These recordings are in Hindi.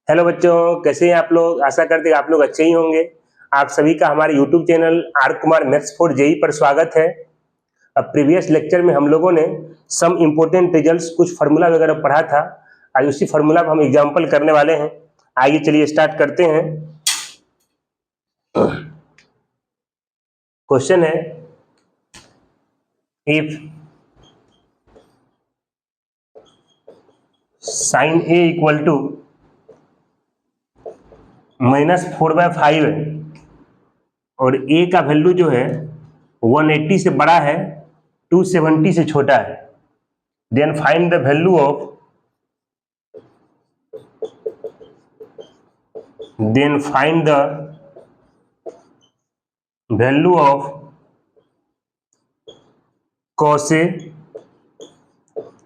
हेलो बच्चों, कैसे हैं आप लोग। आशा करते हैं आप लोग अच्छे ही होंगे। आप सभी का हमारे YouTube channel R Kumar maths for JEE पर स्वागत है। अब प्रीवियस लेक्चर में हम लोगों ने सम इम्पोर्टेंट रिजल्ट्स कुछ फार्मूला वगैरह पढ़ा था। आज उसी फार्मूला पर हम एग्जाम्पल करने वाले हैं। आइए चलिए स्टार्ट करते हैं। क्वेश्चन है, if sine A equal to -4/5 है और ए का वैल्यू जो है 180 से बड़ा है, 270 से छोटा है, then find the value of cos A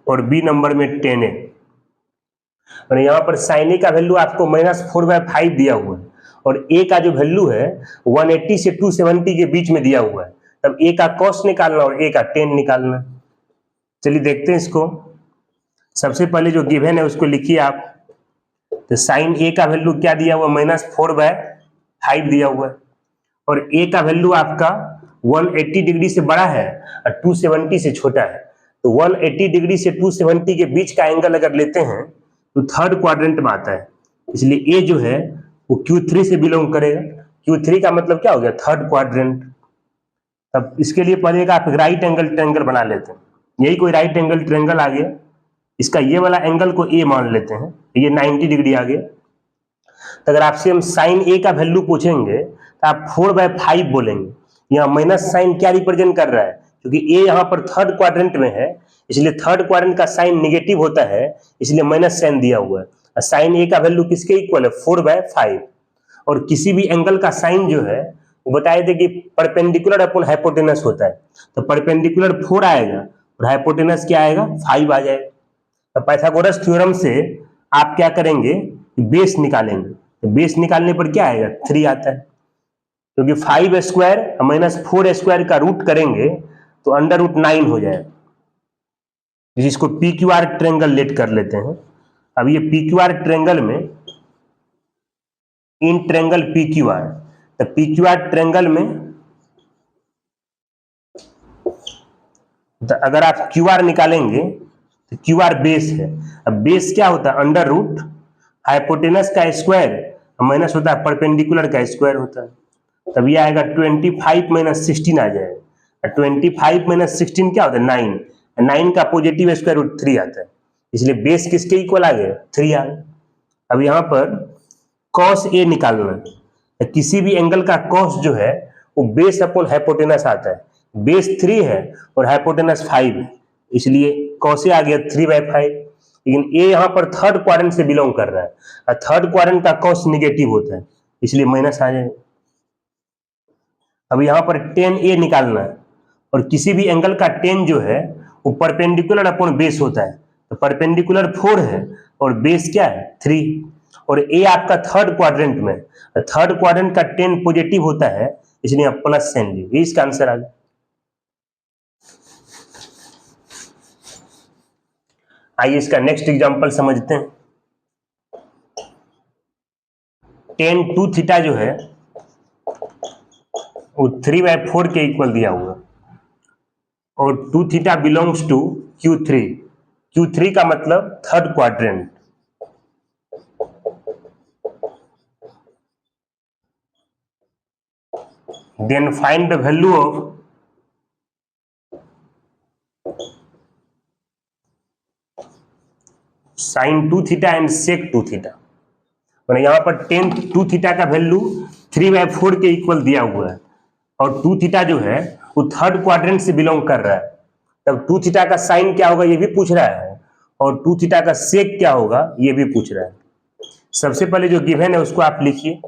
और बी नंबर में tan A। और यहाँ पर sin A का वैल्यू आपको -4/5 दिया हुआ है और A का जो वैल्यू है 180 से 270 के बीच में दिया हुआ है। तब A का cos निकालना और A का tan निकालना। चलिए देखते हैं इसको। सबसे पहले जो गिवन है उसको लिखिए आप। तो sin A का वैल्यू क्या दिया हुआ, -4/5 दिया हुआ है और A का वैल्यू आपका 180 डिग्री से बड़ा है और 270 से छोटा है। तो 180 डिग्री से 270 के बीच का एंगल अगर लेते हैं तो थर्ड क्वाड्रेंट में आता है, इसलिए A जो है वो Q3 से बिलोंग करेगा। Q3 का मतलब क्या हो गया, थर्ड क्वाड्रेंट। अब इसके लिए पहले आप राइट एंगल ट्रायंगल बना लेते हैं। यही कोई राइट एंगल ट्रायंगल आ गया, इसका ये वाला एंगल को A मान लेते हैं, ये 90 डिग्री आ गया। तो अगर आपसे हम साइन A का वैल्यू पूछेंगे तो आप 4/5 बोलेंगे। यहाँ माइनस साइन क्या रिप्रेजेंट कर रहा है, क्योंकि A यहाँ पर थर्ड क्वाड्रेंट में है, इसलिए थर्ड क्वाड्रेंट का साइन निगेटिव होता है, इसलिए माइनस साइन दिया हुआ है। साइन A का वैल्यू किसके इक्वल है, 4/5। और किसी भी एंगल का साइन जो है वो बताए थे कि परपेंडिकुलर अपॉन हाइपोटेनस होता है। तो परपेंडिकुलर 4 आएगा और हाइपोटेनस क्या आएगा, 5 आ जाएगा। तो पाइथागोरस थ्योरम से आप क्या करेंगे, बेस निकालेंगे। तो बेस निकालने पर क्या आएगा, 3 आता है, क्योंकि 5 स्क्वायर -4 स्क्वायर का रूट करेंगे तो √9 हो जाएगा, जिसको P Q R triangle let कर लेते हैं। अब ये पी क्यू आर ट्रेंगल में in triangle P Q are, तो पी क्यू आर ट्रेंगल में तो अगर आप क्यू आर निकालेंगे तो क्यू आर बेस है। अब बेस क्या होता है, अंडर रूट हाइपोटेनस का स्क्वायर माइनस होता है परपेंडिकुलर का स्क्वायर होता है। तब ये आएगा 25 - 16 आ जाएगा। 25 - 16 क्या होता है, 9। 9 का पॉजिटिव स्क्वायर रूट 3 आता है, इसलिए बेस किसके इक्वल आ गया, 3 आ गया। अब यहाँ पर cos A निकालना है। किसी भी एंगल का cos जो है वो बेस अपॉन हाइपोटेनस आता है। बेस 3 है और हाइपोटेनस 5 है, इसलिए cos A आ गया 3/5। लेकिन A यहाँ पर थर्ड क्वाड्रेंट से बिलोंग कर रहा है और थर्ड क्वाड्रेंट का cos निगेटिव होता है, इसलिए माइनस आ जाएगा। अब यहाँ पर tan A निकालना है और किसी भी एंगल का tan जो है वो परपेंडिकुलर अपॉन बेस होता है। तो परपेंडिकुलर 4 है और बेस क्या है, 3। और A आपका थर्ड क्वाड्रेंट में, थर्ड क्वाड्रेंट का tan पॉजिटिव होता है, इसलिए आप प्लस साइन लीजिए। ये इसका आंसर आ गया। आइए इसका नेक्स्ट एग्जांपल समझते हैं। tan 2 थीटा जो है वो 3/4 के इक्वल दिया हुआ और 2 theta belongs to Q3। Q3 का मतलब third quadrant. Then find the value of sin 2 theta and sec 2 theta. मैंने यहाँ पर tan 2 थीटा का वैल्यू 3/4 के इक्वल दिया हुआ है और 2 थीटा जो है वो थर्ड क्वाड्रेंट से बिलोंग कर रहा है। तब 2 थीटा का साइन क्या होगा ये भी पूछ रहा है और 2 थीटा का सेक क्या होगा ये भी पूछ रहा है। सबसे पहले जो गिवन है उसको आप लिखिए।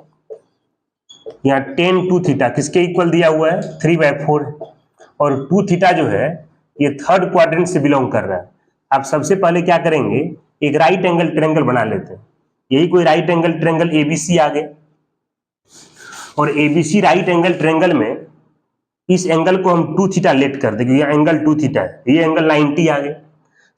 यहाँ tan 2 थीटा किसके इक्वल दिया हुआ है, 3/4 और 2 थीटा जो है ये थर्ड क्वाड्रेंट से बिलोंग कर रहा है। आप सबसे पहले क्या करेंगे, एक राइट एंगल ट्रायंगल बना लेते हैं। यही कोई राइट एंगल ट्रायंगल एबीसी आ गए और एबीसी राइट एंगल ट्रायंगल में इस एंगल को हम 2 थीटा लेट कर देंगे। ये एंगल 2 थीटा है, ये एंगल 90 आ गए।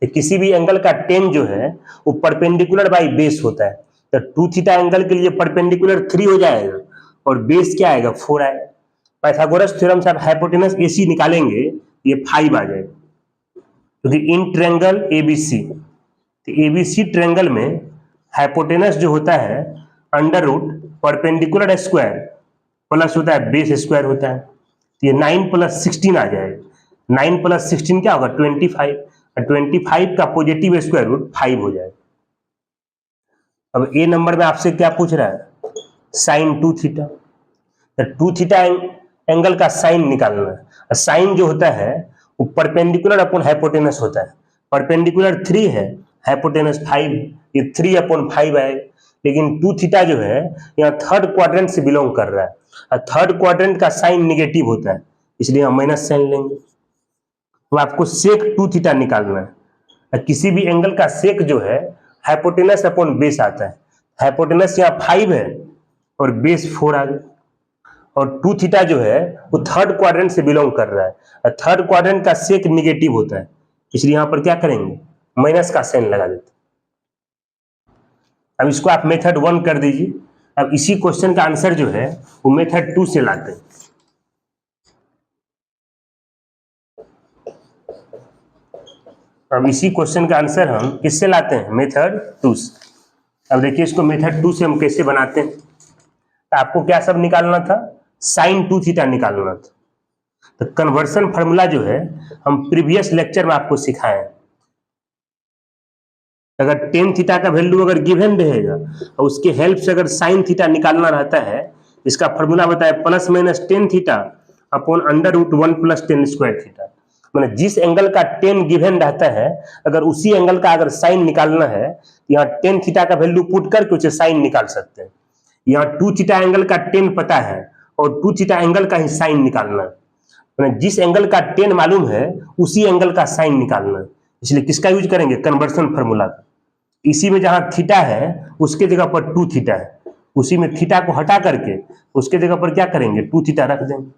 तो किसी भी एंगल का tan जो है वो परपेंडिकुलर बाई बेस होता है, तो 2 थीटा एंगल के लिए परपेंडिकुलर 3 हो जाएगा और बेस क्या आएगा 4 आएगा। पाइथागोरस थ्योरम से आप हाइपोटेनस AC निकालेंगे ये 5 आ जाएगा, क्योंकि इन ट्रायंगल ABC, तो ABC ट्रायंगल में हाइपोटेनस जो होता है under root perpendicular square plus होता है बेस स्क्वायर होता है, तो ये 9 + 16 आ जाएगा। 9 + 16 क्या होगा 25, और 25 का पॉजिटिव स्क्वायर रूट 5 हो जाएगा। अब ए नंबर में आपसे क्या पूछ रहा है साइन 2 थीटा, तो 2 थीटा एंगल का साइन निकालना है। साइन जो होता है वो परपेंडिकुलर अपॉन हाइपोटेनस होता है, परपेंडिकुलर 3 है, हाइपोटेनस 5, ये 3/5 आएगा। लेकिन 2 थीटा जो है यहाँ थर्ड क्वाड्रेंट से बिलोंग कर रहा है, और थर्ड क्वाड्रेंट का साइन निगेटिव होता है, इसलिए हम माइनस साइन लेंगे। तो आपको सेक 2 थीटा निकालना है। किसी भी एंगल का सेक जो है हाइपोटेनस अपॉन बेस आता है, हाइपोटेनस यहाँ 5 है और बेस 4 आ गया, और 2 थीटा जो है वो थर्ड क्वाड्रेंट से बिलोंग कर रहा है, और थर्ड क्वाड्रेंट का सेक निगेटिव होता है, इसलिए यहां पर क्या करेंगे माइनस का साइन लगा देते। अब इसको आप मेथड 1 कर दीजिए। अब इसी क्वेश्चन का आंसर जो है वो मेथड 2 से लाते हैं। अब इसी क्वेश्चन का आंसर हम किससे लाते हैं मेथड 2 से। अब देखिए इसको मेथड 2 से हम कैसे बनाते हैं। तो आपको क्या सब निकालना था साइन 2 थीटा निकालना था। तो कन्वर्सन फार्मूला जो है हम प्रीवियस लेक्चर में आपको सिखाए हैं। अगर टेन थीटा का वैल्यू अगर गिवन रहेगा और उसके हेल्प से अगर साइन थीटा निकालना रहता है, इसका फॉर्मूला बताया +- tan theta upon √1 + tan square theta. मैंने जिस एंगल का टेन गिवन रहता है अगर उसी एंगल का अगर साइन निकालना है, यहाँ टेन थीटा का वैल्यू पुट करके उसे साइन निकाल सकते हैं। यहाँ 2 थीटा एंगल का टेन पता है और 2 थीटा एंगल का ही साइन निकालना है। मैंने जिस एंगल का टेन मालूम है उसी एंगल का साइन निकालना है, इसलिए किसका यूज करेंगे कन्वर्सन फार्मूला का। इसी में जहां थीटा है उसके जगह पर 2 थीटा है, उसी में थीटा को हटा करके उसके जगह पर क्या करेंगे 2 थीटा रख देंगे।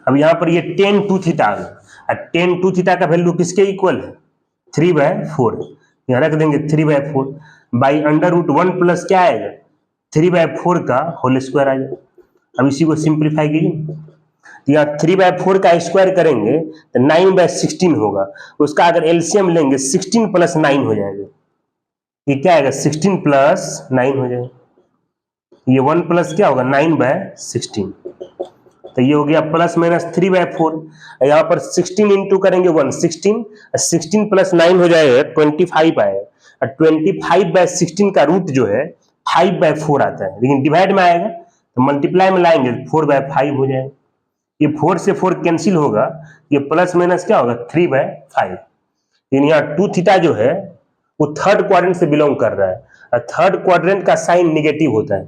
अब यहां पर ये tan 2 थीटा आ गया, tan 2 थीटा का वैल्यू किसके इक्वल है 3/4, यहां रख देंगे 3/4 बाई √1 प्लस क्या आएगा 3/4 का होल स्क्वायर आ जाएगा। अब इसी को सिंप्लीफाई कीजिए, यहाँ 3/4 का स्क्वायर करेंगे तो 9/16 होगा, उसका अगर एलसीएम लेंगे 16 + 9 हो जाएगा। ये क्या आएगा 16 + 9 हो जाएगा, ये 1 प्लस क्या होगा 9/16, तो ये हो गया ±3/4। यहाँ पर 16 इंटू करेंगे 1 16, 16 + 9 हो जाएगा 25 आएगा, और 25/16 का रूट जो है 5/4 आता है, लेकिन डिवाइड में आएगा तो मल्टीप्लाई में लाएंगे 4/5 हो जाएगा। ये 4 से 4 कैंसिल होगा, ये प्लस माइनस क्या होगा 3/5। लेकिन यहाँ 2 थीटा जो है वो थर्ड क्वाड्रेंट से बिलोंग कर रहा है, और थर्ड क्वाड्रेंट का साइन निगेटिव होता है,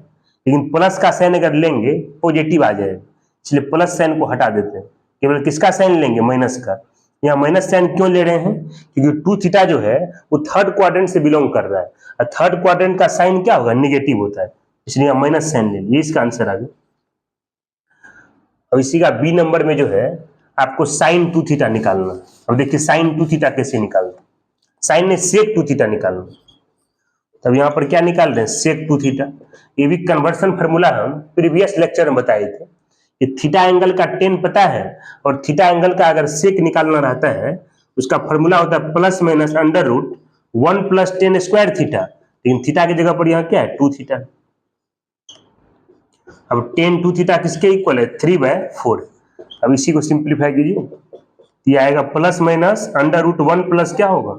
लेकिन प्लस का साइन अगर लेंगे पॉजिटिव आ जाएगा, इसलिए प्लस साइन को हटा देते हैं, केवल किसका साइन लेंगे माइनस का। यहाँ माइनस साइन क्यों ले रहे हैं क्योंकि 2 थीटा जो है वो थर्ड क्वाड्रेंट से बिलोंग कर रहा है, और थर्ड क्वाड्रेंट का साइन क्या होगा निगेटिव होता है, इसलिए यहाँ माइनस साइन ले लिए, इसका आंसर आ गया। अब इसी का बी नंबर में जो है आपको साइन 2 थीटा निकालना। अब देखिए साइन 2 थीटा कैसे निकालना, साइन ने सेक 2 थीटा निकालना। तब यहाँ पर क्या निकाल रहे हैं सेक 2 थीटा। ये भी कन्वर्सन फार्मूला हम प्रीवियस लेक्चर में बताए थे कि थीटा एंगल का टेन पता है और थीटा एंगल का अगर सेक निकालना रहता है उसका फार्मूला होता है +-√1 + tan स्क्वायर थीटा, लेकिन थीटा की जगह पर यहाँ क्या है 2 थीटा। अब tan 2 थीटा किसके इक्वल है 3/4। अब इसी को सिंप्लीफाई कीजिए, ये आएगा +-√1 प्लस क्या होगा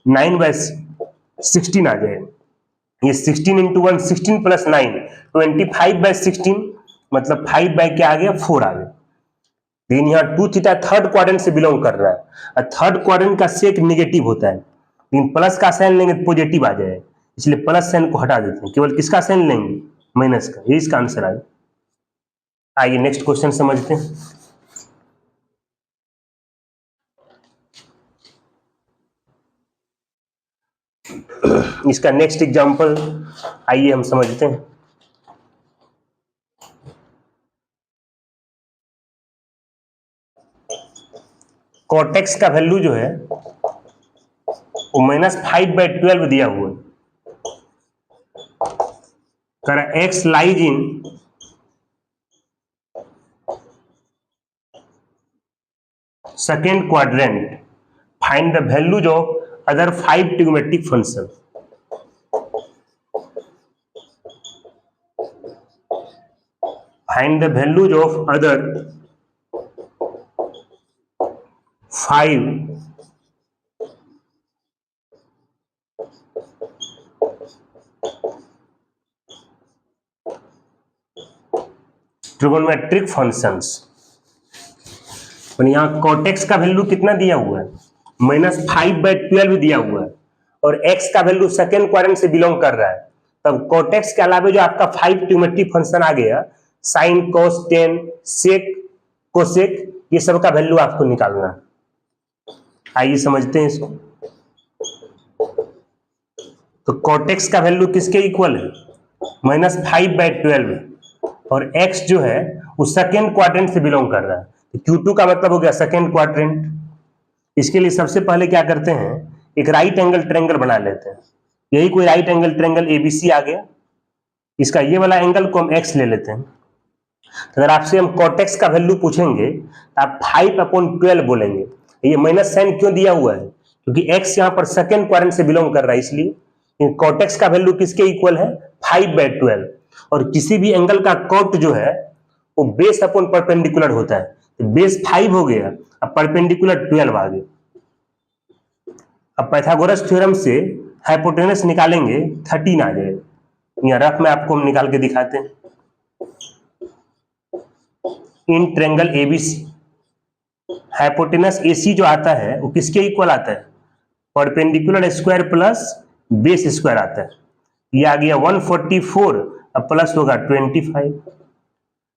9/16 आ जाएगा। ये 16 इंटू 1 16 + 9 25/16, मतलब 5 बाय क्या आ गया 4 आ गया। लेकिन यहाँ 2 थीटा थर्ड क्वाड्रेंट से बिलोंग कर रहा है, और थर्ड क्वाड्रेंट का सेक निगेटिव होता है, लेकिन प्लस का साइन लेंगे तो पॉजिटिव आ जाएगा, इसलिए प्लस साइन को हटा देते हैं, केवल किसका साइन लेंगे माइनस का, ये इसका आंसर आएगा। आइए नेक्स्ट क्वेश्चन समझते हैं। इसका नेक्स्ट एग्जांपल आइए हम समझते हैं। कॉटेक्स का वैल्यू जो है वो -5/12 दिया हुआ है, करा x lies in second quadrant, find the values of other 5 trigonometric function. Find the values of other 5 trigonometric functions. और यहाँ कॉटेक्स का वैल्यू कितना दिया हुआ है, -5/12 दिया हुआ है, और x का वैल्यू सेकेंड क्वाड्रेंट से बिलोंग कर रहा है। तब कॉटेक्स के अलावा जो आपका 5 ट्रिग्नोमेट्रिक फंक्शन आ गया, साइन, कोस, टेन, सेक, कोसेक, ये सब का वैल्यू आपको निकालना है। आइए समझते हैं इसको। तो कॉटेक्स का वैल्यू किसके इक्वल है, -5/12, और x जो है वो सेकेंड क्वाड्रेंट से बिलोंग कर रहा है। तो Q2 का मतलब हो गया सेकेंड क्वाड्रेंट। इसके लिए सबसे पहले क्या करते हैं, एक राइट एंगल ट्रायंगल बना लेते हैं। यही कोई राइट एंगल ट्रायंगल ABC आ गया, इसका ये वाला एंगल को हम x ले लेते हैं। तो अगर आपसे हम कॉटेक्स का वैल्यू पूछेंगे तो आप 5/12 बोलेंगे। ये माइनस साइन क्यों दिया हुआ है, क्योंकि x यहाँ पर सेकेंड क्वाड्रेंट से बिलोंग कर रहा है, इसलिए कॉटेक्स का वैल्यू किसके इक्वल है, 5/12। और किसी भी एंगल का कॉट जो है वो बेस अपॉन परपेंडिकुलर होता है। तो बेस 5 हो गया, अब परपेंडिकुलर 12 आ गया। अब पाइथागोरस थ्योरम से हाइपोटेनस निकालेंगे 13 आ जाएगा। यहाँ रफ में आपको हम निकाल के दिखाते हैं। इन ट्रायंगल ABC हाइपोटेनस AC जो आता है वो किसके इक्वल आता है, perpendicular square plus base square आता है। ये आ गया 144, अब प्लस होगा 25।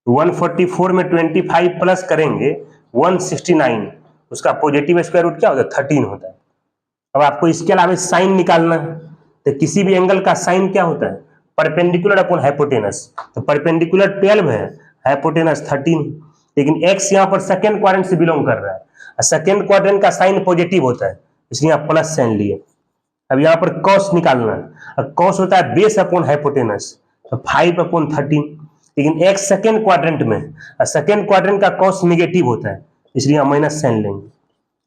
144 में 25 प्लस करेंगे 169, उसका पॉजिटिव स्क्वायर रूट क्या होता है, 13 होता है। अब आपको इसके अलावा साइन निकालना है, तो किसी भी एंगल का साइन क्या होता है, परपेंडिकुलर अपॉन हाइपोटेनस। तो परपेंडिकुलर 12 है, हाइपोटेनस 13, लेकिन x यहाँ पर सेकेंड क्वाड्रेंट से बिलोंग कर रहा है। सेकेंड क्वाड्रेंट का साइन पॉजिटिव होता है, इसलिए आप प्लस साइन लिए। अब यहाँ पर कॉस निकालना है, अब कॉस होता है बेस अपॉन हाइपोटेनस, तो 5/13, लेकिन x सेकेंड क्वाड्रेंट में, सेकेंड क्वाड्रेंट का कॉस निगेटिव होता है, इसलिए हम माइनस साइन लेंगे।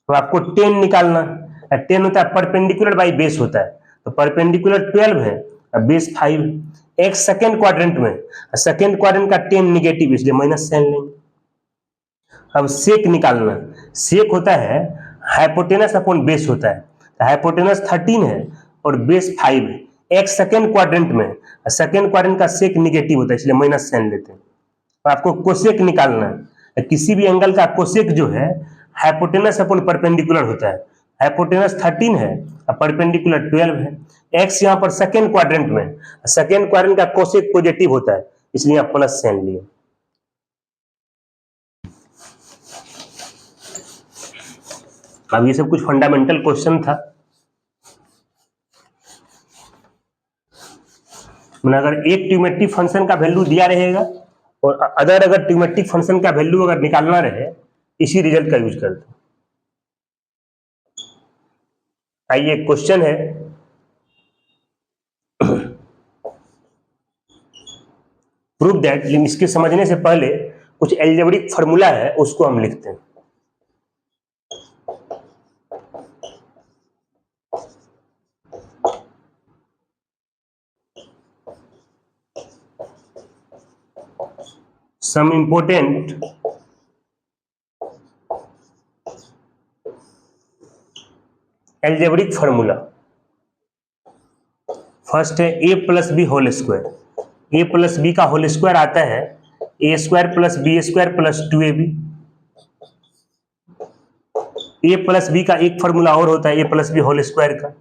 तो आपको 10 निकालना है, 10 होता है परपेंडिकुलर बाई बेस होता है, तो परपेंडिकुलर 12 है, बेस 5, x सेकेंड क्वाड्रेंट में, सेकेंड क्वाड्रेंट का 10 निगेटिव, इसलिए माइनस साइन लेंगे। अब सेक निकालना, सेक होता है हाइपोटेनस अपॉन बेस होता है, तो हाइपोटेनस 13 है और बेस 5 है, x सेकेंड क्वाड्रेंट में, सेकेंड क्वाड्रेंट का सेक निगेटिव होता है, इसलिए माइनस साइन लेते हैं। तो आपको कोसेक निकालना है, किसी भी एंगल का कोसेक जो है हाइपोटेनस अपॉन परपेंडिकुलर होता है। हाइपोटेनस 13 है और परपेंडिकुलर 12 है, x यहाँ पर सेकेंड क्वाड्रेंट में, सेकेंड क्वाड्रेंट का कोसेक पॉजिटिव होता है, इसलिए आप प्लस साइन लिए। अब ये सब कुछ फंडामेंटल क्वेश्चन था। अगर एक ट्रिग्नोमेट्रिक फंक्शन का वैल्यू दिया रहेगा और अगर ट्रिग्नोमेट्रिक फंक्शन का वैल्यू अगर निकालना रहे, इसी रिजल्ट का यूज करते हैं। आइए क्वेश्चन है, प्रूव दैट, इसके समझने से पहले कुछ एल्जेब्रिक फार्मूला है उसको हम लिखते हैं। Some important algebraic formula। First है a plus B whole square. a plus B का होल स्क्वायर आता है a square plus B square plus 2ab। a plus B का एक फॉर्मूला और होता है a plus B whole square का,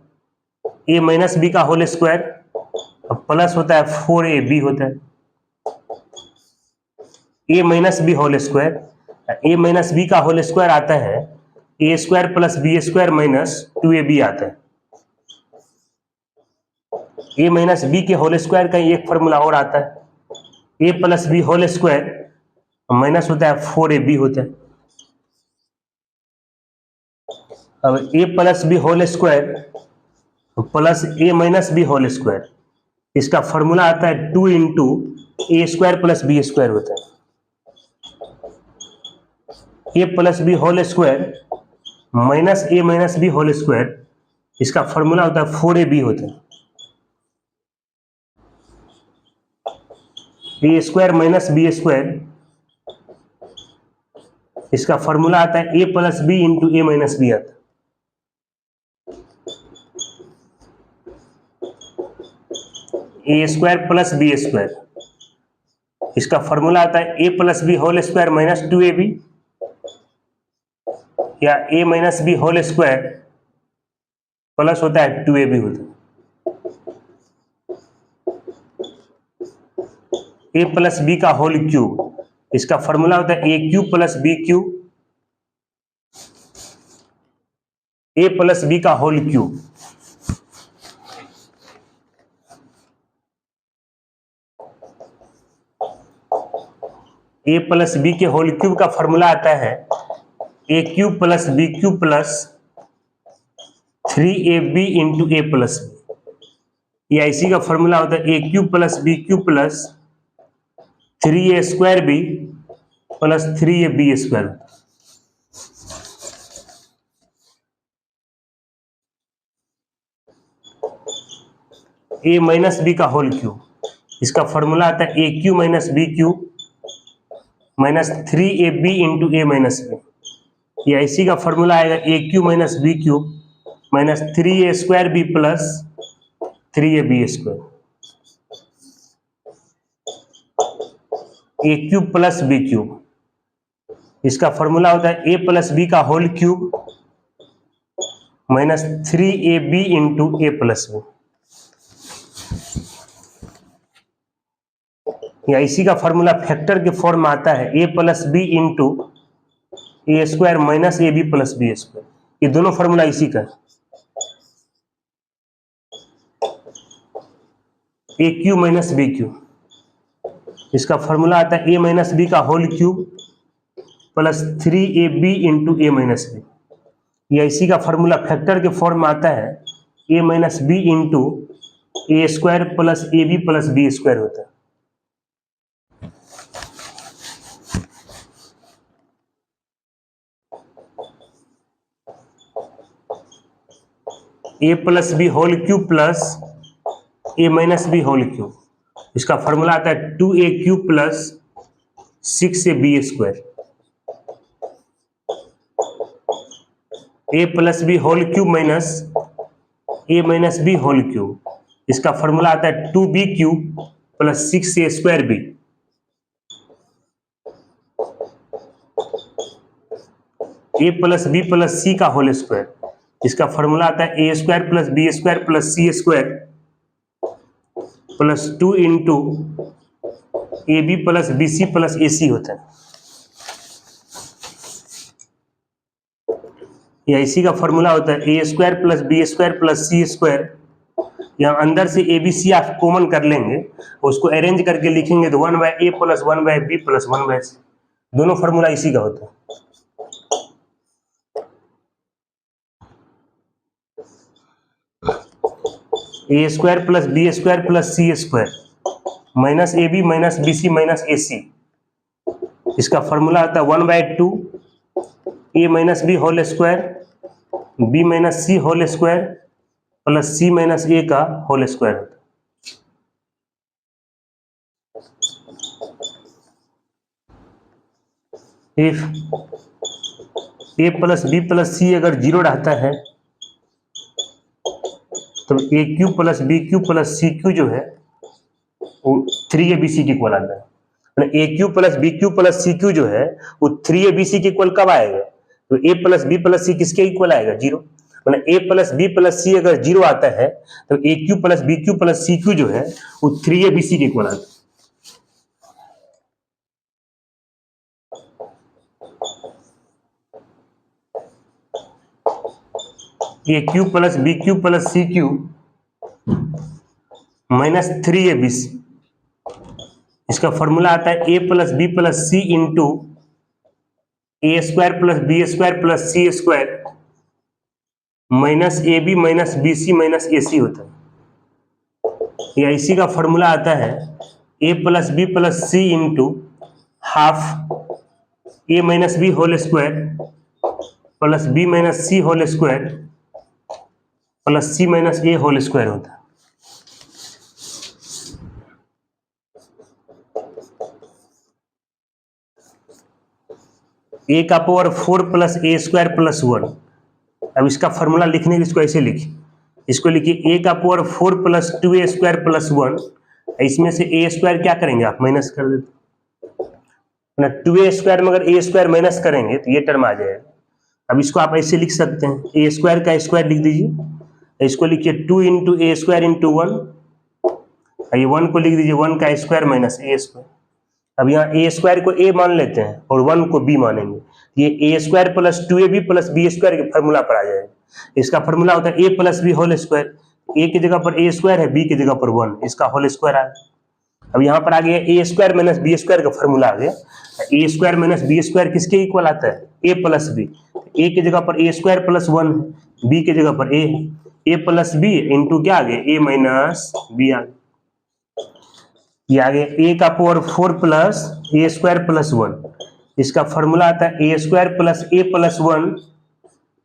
a माइनस बी का होल स्क्वायर प्लस होता है 4ab होता है, a minus B whole square, a minus B का होल स्क्वायर आता है a square plus B square minus 2ab आता है। a माइनस बी के होल स्क्वायर का एक फॉर्मूला और आता है a plus B whole square minus होता है 4ab होता है। अब a plus B whole square plus a minus B whole square, इसका फॉर्मूला आता है 2 into A square plus B square होता है, A plus B whole square minus A minus B whole square, इसका फॉर्मूला होता है 4ab होता है, A square minus B square, इसका फॉर्मूला आता है A plus B into A minus B आता है, A square plus B square, इसका फॉर्मूला आता है A plus B whole square minus 2ab या A minus B whole square plus होता है 2ab होता है, ए प्लस बी का होल क्यूब, इसका फॉर्मूला होता है A cube plus B cube, A plus B का whole cube, A plus B के होल क्यूब का फॉर्मूला आता है A cube plus B cube plus 3ab into A plus B, या इसी का फॉर्मूला होता है A cube plus B cube plus 3a square B plus 3ab square. A minus B का होल क्यूब, इसका फॉर्मूला आता है A cube minus B cube minus 3ab into A minus B, या इसी का फॉर्मूला आएगा A cube minus B cube minus 3a square B plus 3ab square, A cube plus B cube, इसका फॉर्मूला होता है ए प्लस बी का whole cube minus 3ab into A plus B, या इसी का फॉर्मूला फैक्टर के फॉर्म में आता है A plus B into A square minus A B plus B square, ये दोनों फॉर्मूला इसी का है। A cube minus B cube, इसका फॉर्मूला आता है ए माइनस बी का whole cube plus 3ab into A minus B, या इसी का फॉर्मूला फैक्टर के फॉर्म में आता है A minus B into A square plus A B plus B square होता है। A plus B whole cube plus A minus B whole cube, इसका फॉर्मूला आता है 2a cube plus 6ab square, A plus B whole cube minus A minus B whole cube, इसका फॉर्मूला आता है 2b cube plus 6a square B, A plus B plus C का होल स्क्वायर, इसका फॉर्मूला आता है A square plus B square plus C square plus 2 into A B plus B C plus A C होता है, या इसी का फॉर्मूला होता है A square plus B square plus C square, यहाँ अंदर से ए बी सी आप कॉमन कर लेंगे, उसको अरेंज करके लिखेंगे तो 1/a plus 1/b plus 1/c, दोनों फॉर्मूला इसी का होता है। A square plus B square plus C square minus A B minus B C minus A C, इसका फॉर्मूला आता है 1/2 A minus B whole square B minus C whole square plus C minus A का होल स्क्वायर होता है। If A plus B plus C अगर 0 रहता है तो A cube plus B cube plus C cube जो है वो 3abc के इक्वल आता है, A cube plus B cube plus C cube जो है वो 3abc के इक्वल कब आएगा, तो A plus B plus C किसके इक्वल आएगा 0, मतलब A plus B plus C अगर 0 आता है तो A cube plus B cube plus C cube जो है वो 3abc के इक्वल आता है। A cube plus B cube plus C cube minus 3abc, इसका फॉर्मूला आता है A plus B plus C into A square plus B square plus C square minus A B minus B C minus A C होता है। या इसी का फॉर्मूला आता है a plus B plus C into half a minus B whole square plus B minus C whole square plus C minus A whole square होता है। a का power 4 plus A square plus 1। अब इसका फॉर्मूला लिखने के इसको ऐसे लिखिए, इसको लिखिए a का power 4 plus 2a square plus 1। इसमें से a स्क्वायर क्या करेंगे आप, माइनस कर देते ना, 2a स्क्वायर में अगर a स्क्वायर माइनस करेंगे तो ये टर्म आ जाएगा। अब इसको आप ऐसे लिख सकते हैं, a स्क्वायर का स्क्वायर लिख दीजिए, इसको लिखिए 2 इंटू ए स्क्वायर इंटू 1, ये 1 को लिख दीजिए 1 का स्क्वायर माइनस ए स्क्वायर। अब यहाँ ए स्क्वायर को a मान लेते हैं और 1 को b मानेंगे, ये A square plus 2ab plus B square के फॉर्मूला पर आ जाएगा। इसका फॉर्मूला होता है a plus B whole square, a की जगह पर a स्क्वायर है, b की जगह पर 1, इसका होल स्क्वायर आ गया। अब यहाँ पर आ गया a square minus B square का फॉर्मूला आ गया। a square minus B square किसके इक्वल आता है, a प्लस बी। a की जगह पर a स्क्वायर प्लस 1, b की जगह पर a प्लस बी इंटू क्या आ गया, a माइनस बी आ गया। ये आ गया a का power 4 plus A square plus 1, इसका फॉर्मूला आता है A square plus A plus 1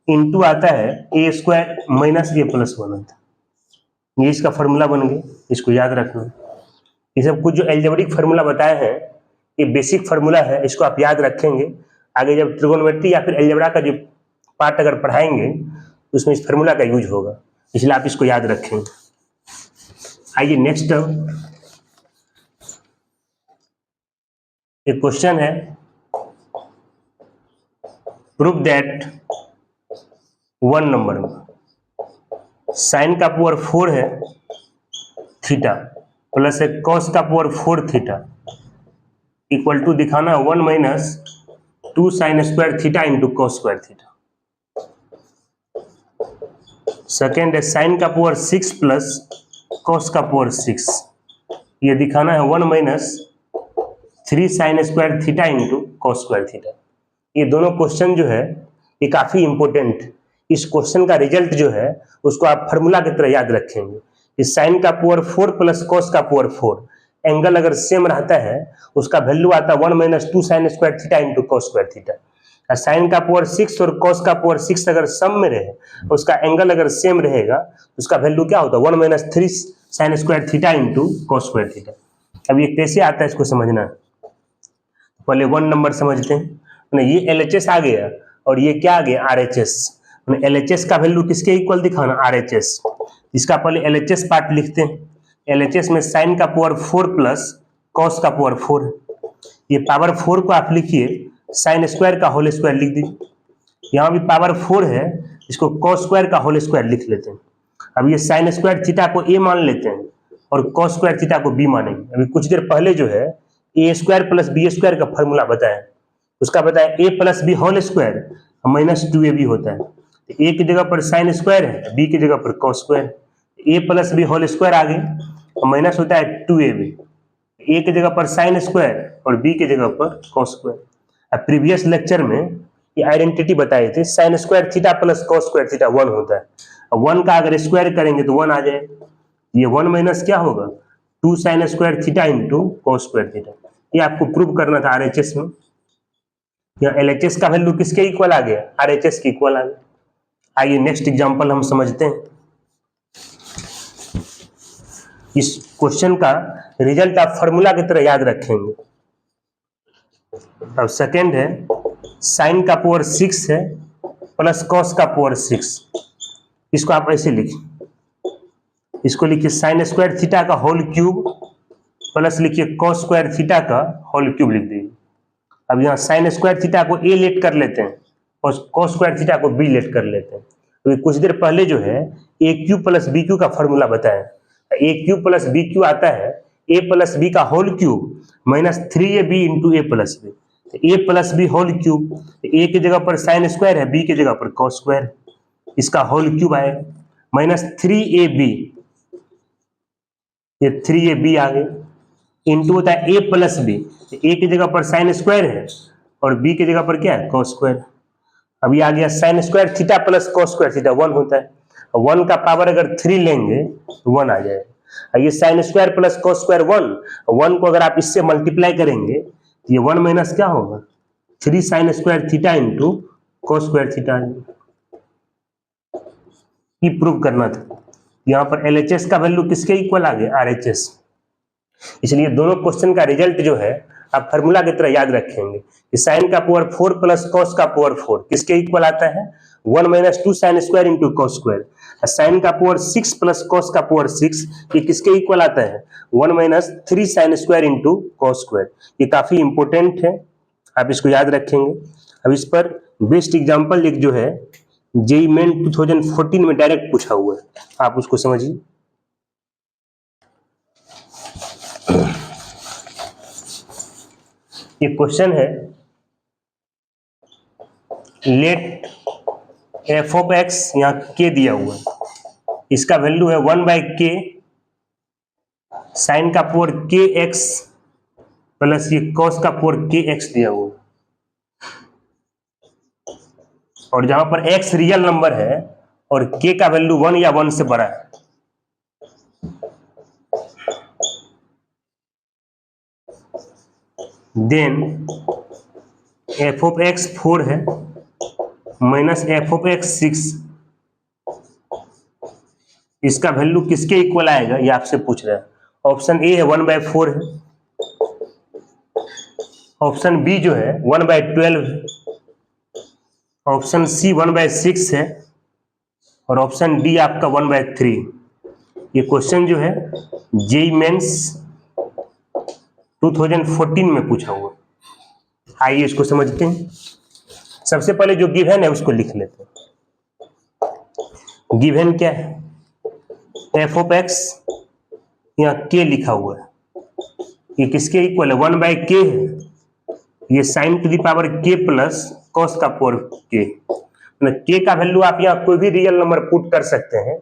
into आता है A square minus A plus 1 आता है। ये इसका फॉर्मूला बन गया, इसको याद रखना। ये सब कुछ जो एल्जेब्रिक फार्मूला बताए हैं ये बेसिक फार्मूला है, इसको आप याद रखेंगे। आगे जब ट्रिगोनोमेट्री या फिर एल्जेब्रा का जो पार्ट अगर पढ़ाएंगे तो उसमें इस फार्मूला का यूज होगा, इसलिए आप इसको याद रखेंगे। आइए नेक्स्ट एक क्वेश्चन है, प्रूव दैट 1 नंबर में साइन का पावर 4 है थीटा प्लस एक कॉस का पावर 4 थीटा इक्वल टू दिखाना 1 minus 2 sine square theta into cos square theta. Second है साइन का पावर 6 प्लस कॉस का पावर 6, ये दिखाना है 1 minus 3 sine square theta into cos square theta. ये दोनों क्वेश्चन जो है ये काफी इंपॉर्टेंट, इस क्वेश्चन का रिजल्ट जो है उसको आप फार्मूला की तरह याद रखेंगे। इस साइन का पावर 4 प्लस कॉस का पावर 4, एंगल अगर सेम रहता है उसका वैल्यू आता है 1 minus 2 sine square theta into cos square theta. Sine का पावर 6 और कॉस का पावर 6 अगर सम में रहे, उसका एंगल अगर सेम रहेगा उसका वैल्यू क्या होता है 1 minus 3 sine square theta into cos square theta. अब ये कैसे आता है इसको समझना है, पहले 1 नंबर समझते हैं। ये LHS आ गया और ये क्या आ गया RHS। LHS का वैल्यू किसके इक्वल दिखाना, RHS। इसका पहले LHS पार्ट लिखते हैं। LHS में साइन का पावर 4 प्लस कॉस का पावर 4 है, ये पावर 4 को आप लिखिए साइन स्क्वायर का होल स्क्वायर लिख दीजिए। यहाँ भी पावर 4 है, इसको कॉस स्क्वायर का होल स्क्वायर लिख लेते हैं। अब ये साइन स्क्वायर थीटा को a मान लेते हैं और कॉस स्क्वायर थीटा को b मानेंगे। अभी कुछ देर पहले जो है A square plus B square का फॉर्मूला बताया, उसका बताया a plus B whole square minus 2ab होता है। a की जगह पर साइन स्क्वायर है, b की जगह पर cos square, a plus B whole square आ गए, माइनस होता है 2ab, a की जगह पर साइन स्क्वायर और b की जगह पर कॉस स्क्वायर। अब प्रीवियस लेक्चर में ये आइडेंटिटी बताए थे, sign square theta plus cos square theta 1 होता है। अब 1 का अगर स्क्वायर करेंगे तो 1 आ जाए, ये 1 माइनस क्या होगा 2 sine square theta into cos square theta. ये आपको प्रूव करना था RHS में। यहाँ LHS का वैल्यू किसके इक्वल आ गया, RHS के इक्वल आ गया। आइए नेक्स्ट एग्जांपल हम समझते हैं। इस क्वेश्चन का रिजल्ट आप फॉर्मूला की तरह याद रखेंगे। अब सेकेंड है साइन का पावर 6 है प्लस कॉस का पावर 6, इसको आप ऐसे लिखिए, इसको लिखिए साइन स्क्वायर थीटा का होल क्यूब प्लस लिखिए कॉस स्क्वायर थीटा का होल क्यूब लिख दीजिए। अब यहाँ साइन स्क्वायर थीटा को a लेट कर लेते हैं और कॉस स्क्वायर थीटा को b लेट कर लेते हैं। तो कुछ देर पहले जो है A cube plus B Q का फॉर्मूला बताया, ए क्यू प्लस बी क्यू आता है a प्लस बी का whole cube minus 3ab into A plus B. A plus B whole cube, ए की जगह पर साइन स्क्वायर है, बी की जगह पर कॉस स्क्वायर, इसका होल क्यूब आएगा माइनस 3ab, ये 3ab आ गए, इंटू होता है a प्लस बी, ए की जगह पर साइन स्क्वायर है और बी की जगह पर क्या है कॉस स्क्वायर। अब ये आ गया sign square theta plus cos square theta 1 होता है, 1 का पावर अगर 3 लेंगे तो 1 आ जाएगा। ये sine square plus cos square 1 को अगर आप इससे मल्टीप्लाई करेंगे तो ये 1 माइनस क्या होगा 3 sine square theta into cos square theta. ये प्रूव करना था। यहाँ पर एलएचएस का वैल्यू किसके इक्वल आ गया आरएचएस। इसलिए दोनों क्वेश्चन का रिजल्ट जो है आप फार्मूला की तरह याद रखेंगे कि साइन का पावर 4 प्लस कॉस का पावर 4 किसके इक्वल आता है 1 minus 2 sine square into cos square. Sine का पावर 6 प्लस कॉस का पावर 6 ये किसके इक्वल आता है 1 minus 3 sine square into cos square. ये काफी इंपॉर्टेंट है, आप इसको याद रखेंगे। अब इस पर बेस्ट एग्जाम्पल एक जो है जेईई मेन 2014 में डायरेक्ट पूछा हुआ है, आप उसको समझिए। ये क्वेश्चन है लेट एफ ऑफ एक्स यहाँ के दिया हुआ है, इसका वैल्यू है 1/k साइन का पावर के एक्स प्लस ये कॉस का पावर के एक्स दिया हुआ है। और जहां पर x रियल नंबर है और k का वैल्यू 1 या 1 से बड़ा है, देन f ऑफ x 4 है माइनस f ऑफ x 6, इसका वैल्यू किसके इक्वल आएगा ये आपसे पूछ रहा है। ऑप्शन ए है 1/4 है, ऑप्शन बी जो है 1/12 है, ऑप्शन सी 1/6 है और ऑप्शन डी आपका 1/3। ये क्वेश्चन जो है जेईई मेंस 2014 में पूछा हुआ। आइए इसको समझते हैं। सबसे पहले जो गिवन है उसको लिख लेते हैं। गिवन क्या है एफ ऑफ एक्स, यहाँ के लिखा हुआ है, ये किसके इक्वल है 1/k है, ये sign to the power k plus cos का पावर k। के का वैल्यू आप यहाँ कोई भी रियल नंबर पुट कर सकते हैं।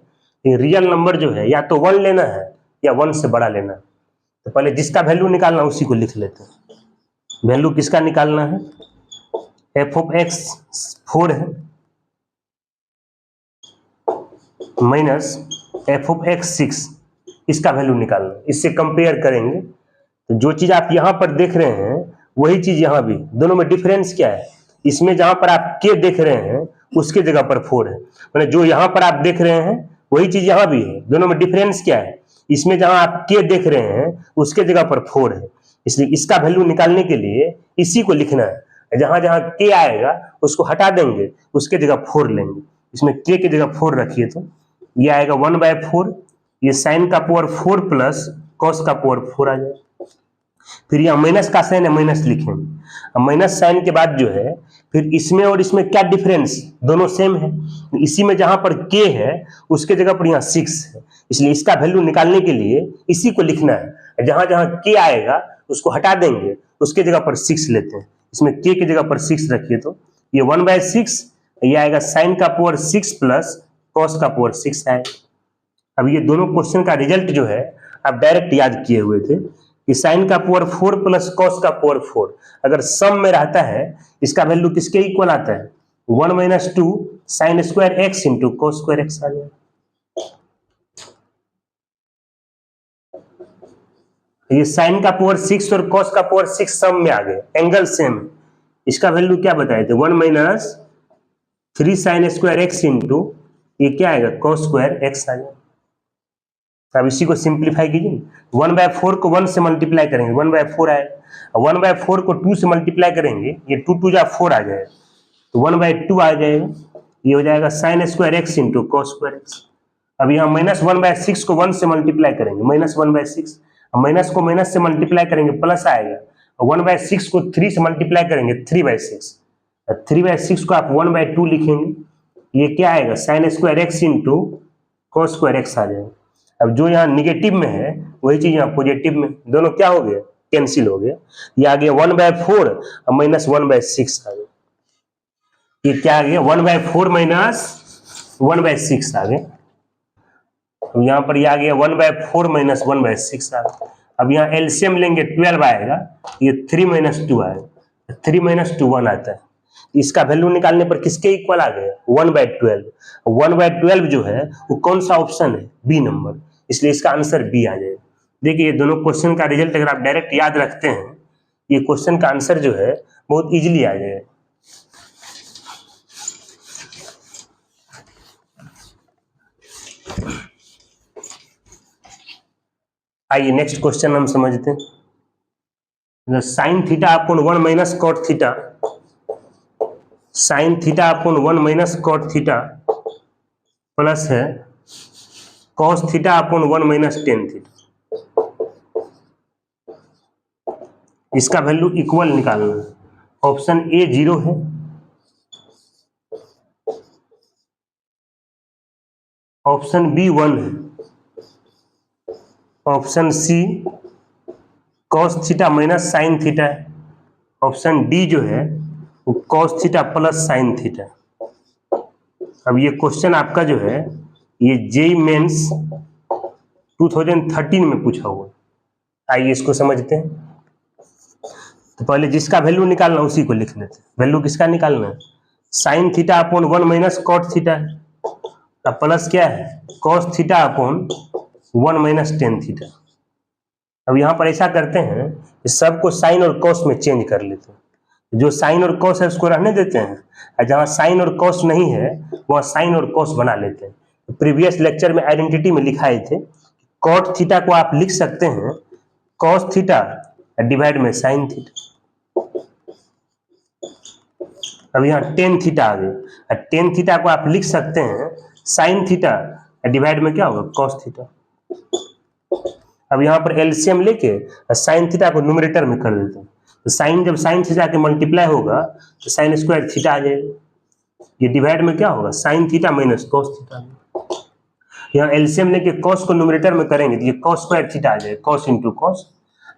ये रियल नंबर जो है या तो 1 लेना है या 1 से बड़ा लेना है। तो पहले जिसका वैल्यू निकालना उसी को लिख लेते हैं। वैल्यू किसका निकालना है एफ ऑफ एक्स 4 है माइनस एफ ऑफ एक्स 6, इसका वैल्यू निकालना है। इससे कंपेयर करेंगे तो जो चीज आप यहां पर देख रहे हैं वही चीज यहां भी, दोनों में डिफरेंस क्या है, इसमें जहां पर आप के देख रहे हैं उसके जगह पर 4 है, मतलब जो यहां पर आप देख रहे हैं वही चीज यहां भी है। दोनों में डिफरेंस क्या है, इसमें जहां आप के देख रहे हैं उसके जगह पर 4 है। इसलिए इसका वैल्यू निकालने के लिए इसी को लिखना है, जहां जहां के आएगा उसको हटा देंगे, उसके जगह 4 लेंगे। इसमें के की जगह 4 रखिए तो ये आएगा 1/4, ये साइन का पावर 4 प्लस कॉस का पावर 4 आ जाएगा। फिर यहाँ माइनस का साइन है, माइनस लिखेंगे। माइनस साइन के बाद जो है फिर इसमें और इसमें क्या डिफरेंस, दोनों सेम है। इसी में जहां पर के है उसके जगह पर यहाँ 6 है, इसलिए इसका वैल्यू निकालने के लिए इसी को लिखना है। जहां जहां के आएगा उसको हटा देंगे, उसके जगह पर 6 लेते हैं। इसमें के की जगह पर 6 रखिए तो ये 1/6, ये आएगा साइन का पावर 6 प्लस कॉस का पावर 6 आएगा। अब ये दोनों क्वेश्चन का रिजल्ट जो है आप डायरेक्ट याद किए हुए थे कि साइन का पावर 4 प्लस कॉस का पावर 4 अगर सम में रहता है इसका वैल्यू किसके इक्वल आता है 1 minus 2 sine square x into cos square x आ जाएगा। ये साइन का पावर 6 और कॉस का पावर 6 सम में आ गए, एंगल सेम। इसका वैल्यू क्या बताए थे 1 minus 3 sine square x into ये क्या आएगा cos स्क्वायर एक्स आ जाएगा। अब इसी को सिंप्लीफाई कीजिए, 1/4 को 1 से मल्टीप्लाई करेंगे 1/4 आएगा, 1/4 को 2 से मल्टीप्लाई करेंगे ये 2 2 जा 4 आ जाएगा, तो 1/2 आ जाएगा। ये हो जाएगा sign square x into cos square x. अब यहाँ माइनस 1/6 को 1 से मल्टीप्लाई करेंगे माइनस 1/6, माइनस को माइनस से मल्टीप्लाई करेंगे प्लस आएगा, 1/6 को 3 से मल्टीप्लाई करेंगे 3/6, 3/6 को आप 1/2 लिखेंगे, ये क्या आएगा sine square x into cos square x आ जाएगा। अब जो यहाँ निगेटिव में है वही चीज यहाँ पॉजिटिव में, दोनों क्या हो गया कैंसिल हो गया। ये आ गया 1/4 और माइनस 1/6 आ गया। ये क्या आ गया 1/4 माइनस 1/6 आ गया। अब यहाँ पर ये आ गया 1/4 माइनस 1/6 आ गया। अब यहाँ एलसीएम लेंगे 12 आएगा, ये 3 माइनस 2 आएगा, 3 माइनस 2 1 आता है। इसका वैल्यू निकालने पर किसके इक्वल आ गया 1/12। 1/12 जो है वो कौन सा ऑप्शन है बी नंबर, इसलिए इसका आंसर बी आ जाएगा। देखिए ये दोनों क्वेश्चन का रिजल्ट अगर आप डायरेक्ट याद रखते हैं, ये क्वेश्चन का आंसर जो है बहुत इजीली आ जाएगा। आइए नेक्स्ट क्वेश्चन हम समझते हैं। Sine theta upon 1 minus cot theta, sine theta upon 1 minus cot theta plus है cos theta upon 1 minus tan theta. इसका वैल्यू इक्वल निकालना है। ऑप्शन ए 0 है, ऑप्शन बी 1 है, option C cos theta minus sine theta है, ऑप्शन डी जो है वो cos theta plus sine theta. अब ये क्वेश्चन आपका जो है ये जेईई मेंस 2013 में पूछा हुआ। आइए इसको समझते हैं। तो पहले जिसका वैल्यू निकालना उसी को लिख लेते हैं। वैल्यू किसका निकालना है? Sine theta upon 1 minus cot theta है, अब प्लस क्या है? Cos theta upon 1 minus tan theta. अब यहाँ पर ऐसा करते हैं कि सबको साइन और कॉस में चेंज कर लेते हैं। जो साइन और कॉस है उसको रहने देते हैं, और जहाँ साइन और कॉस नहीं है वहाँ साइन और कॉस बना लेते हैं। तो प्रीवियस लेक्चर में आइडेंटिटी में लिखाए थे, कॉट थीटा को आप लिख सकते हैं कॉस थीटा डिवाइड में साइन थीटा। अब यहाँ टेन थीटा आ गया, टेन थीटा को आप लिख सकते हैं साइन थीटा डिवाइड में क्या होगा? Cos theta. अब यहाँ पर एलसीएम लेके साइन थीटा को न्यूमरेटर में कर देते हैं। तो साइन जब साइन थीटा के मल्टीप्लाई होगा तो साइन स्क्वायर थीटा आ जाएगा। ये डिवाइड में क्या होगा? Sign theta minus cos theta. यहाँ एलसीएम लेके कॉस को न्यूमरेटर में करेंगे तो ये कॉस स्क्वायर थीटा आ जाएगा, कॉस इंटू कॉस।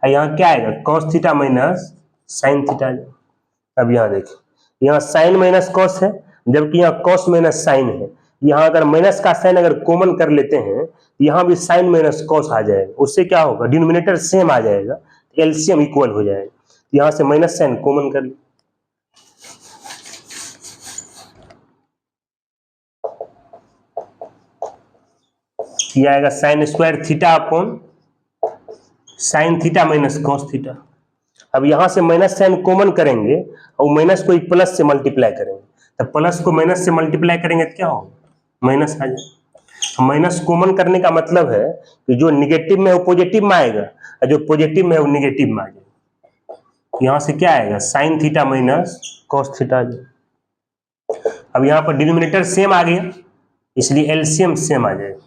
यहाँ क्या आएगा? Cos theta minus sine theta आ जाएगा। अब यहाँ देखिए, यहाँ साइन माइनस कॉस है, जबकि यहाँ कॉस माइनस साइन है। यहाँ अगर माइनस का साइन अगर कॉमन कर लेते हैं, यहाँ भी साइन माइनस कॉस आ जाएगा। उससे क्या होगा? डिनोमिनेटर सेम आ जाएगा, एलसीएम इक्वल हो जाएगा। यहाँ से माइनस साइन कॉमन कर ले, यह आएगा sine square theta upon sine theta minus cos theta. अब यहां से माइनस साइन कॉमन करेंगे और माइनस को एक प्लस से मल्टीप्लाई करेंगे, तो प्लस को माइनस से मल्टीप्लाई करेंगे तो क्या होगा? माइनस आ जाएगा। माइनस कॉमन करने का मतलब है कि जो निगेटिव में है वो पॉजिटिव में आएगा, और जो पॉजिटिव में है वो निगेटिव में आ जाएगा। यहां से क्या आएगा? Sine theta minus cos theta. अब यहाँ पर डिनोमिनेटर सेम आ गया, इसलिए एलसीएम सेम आ जाएगा।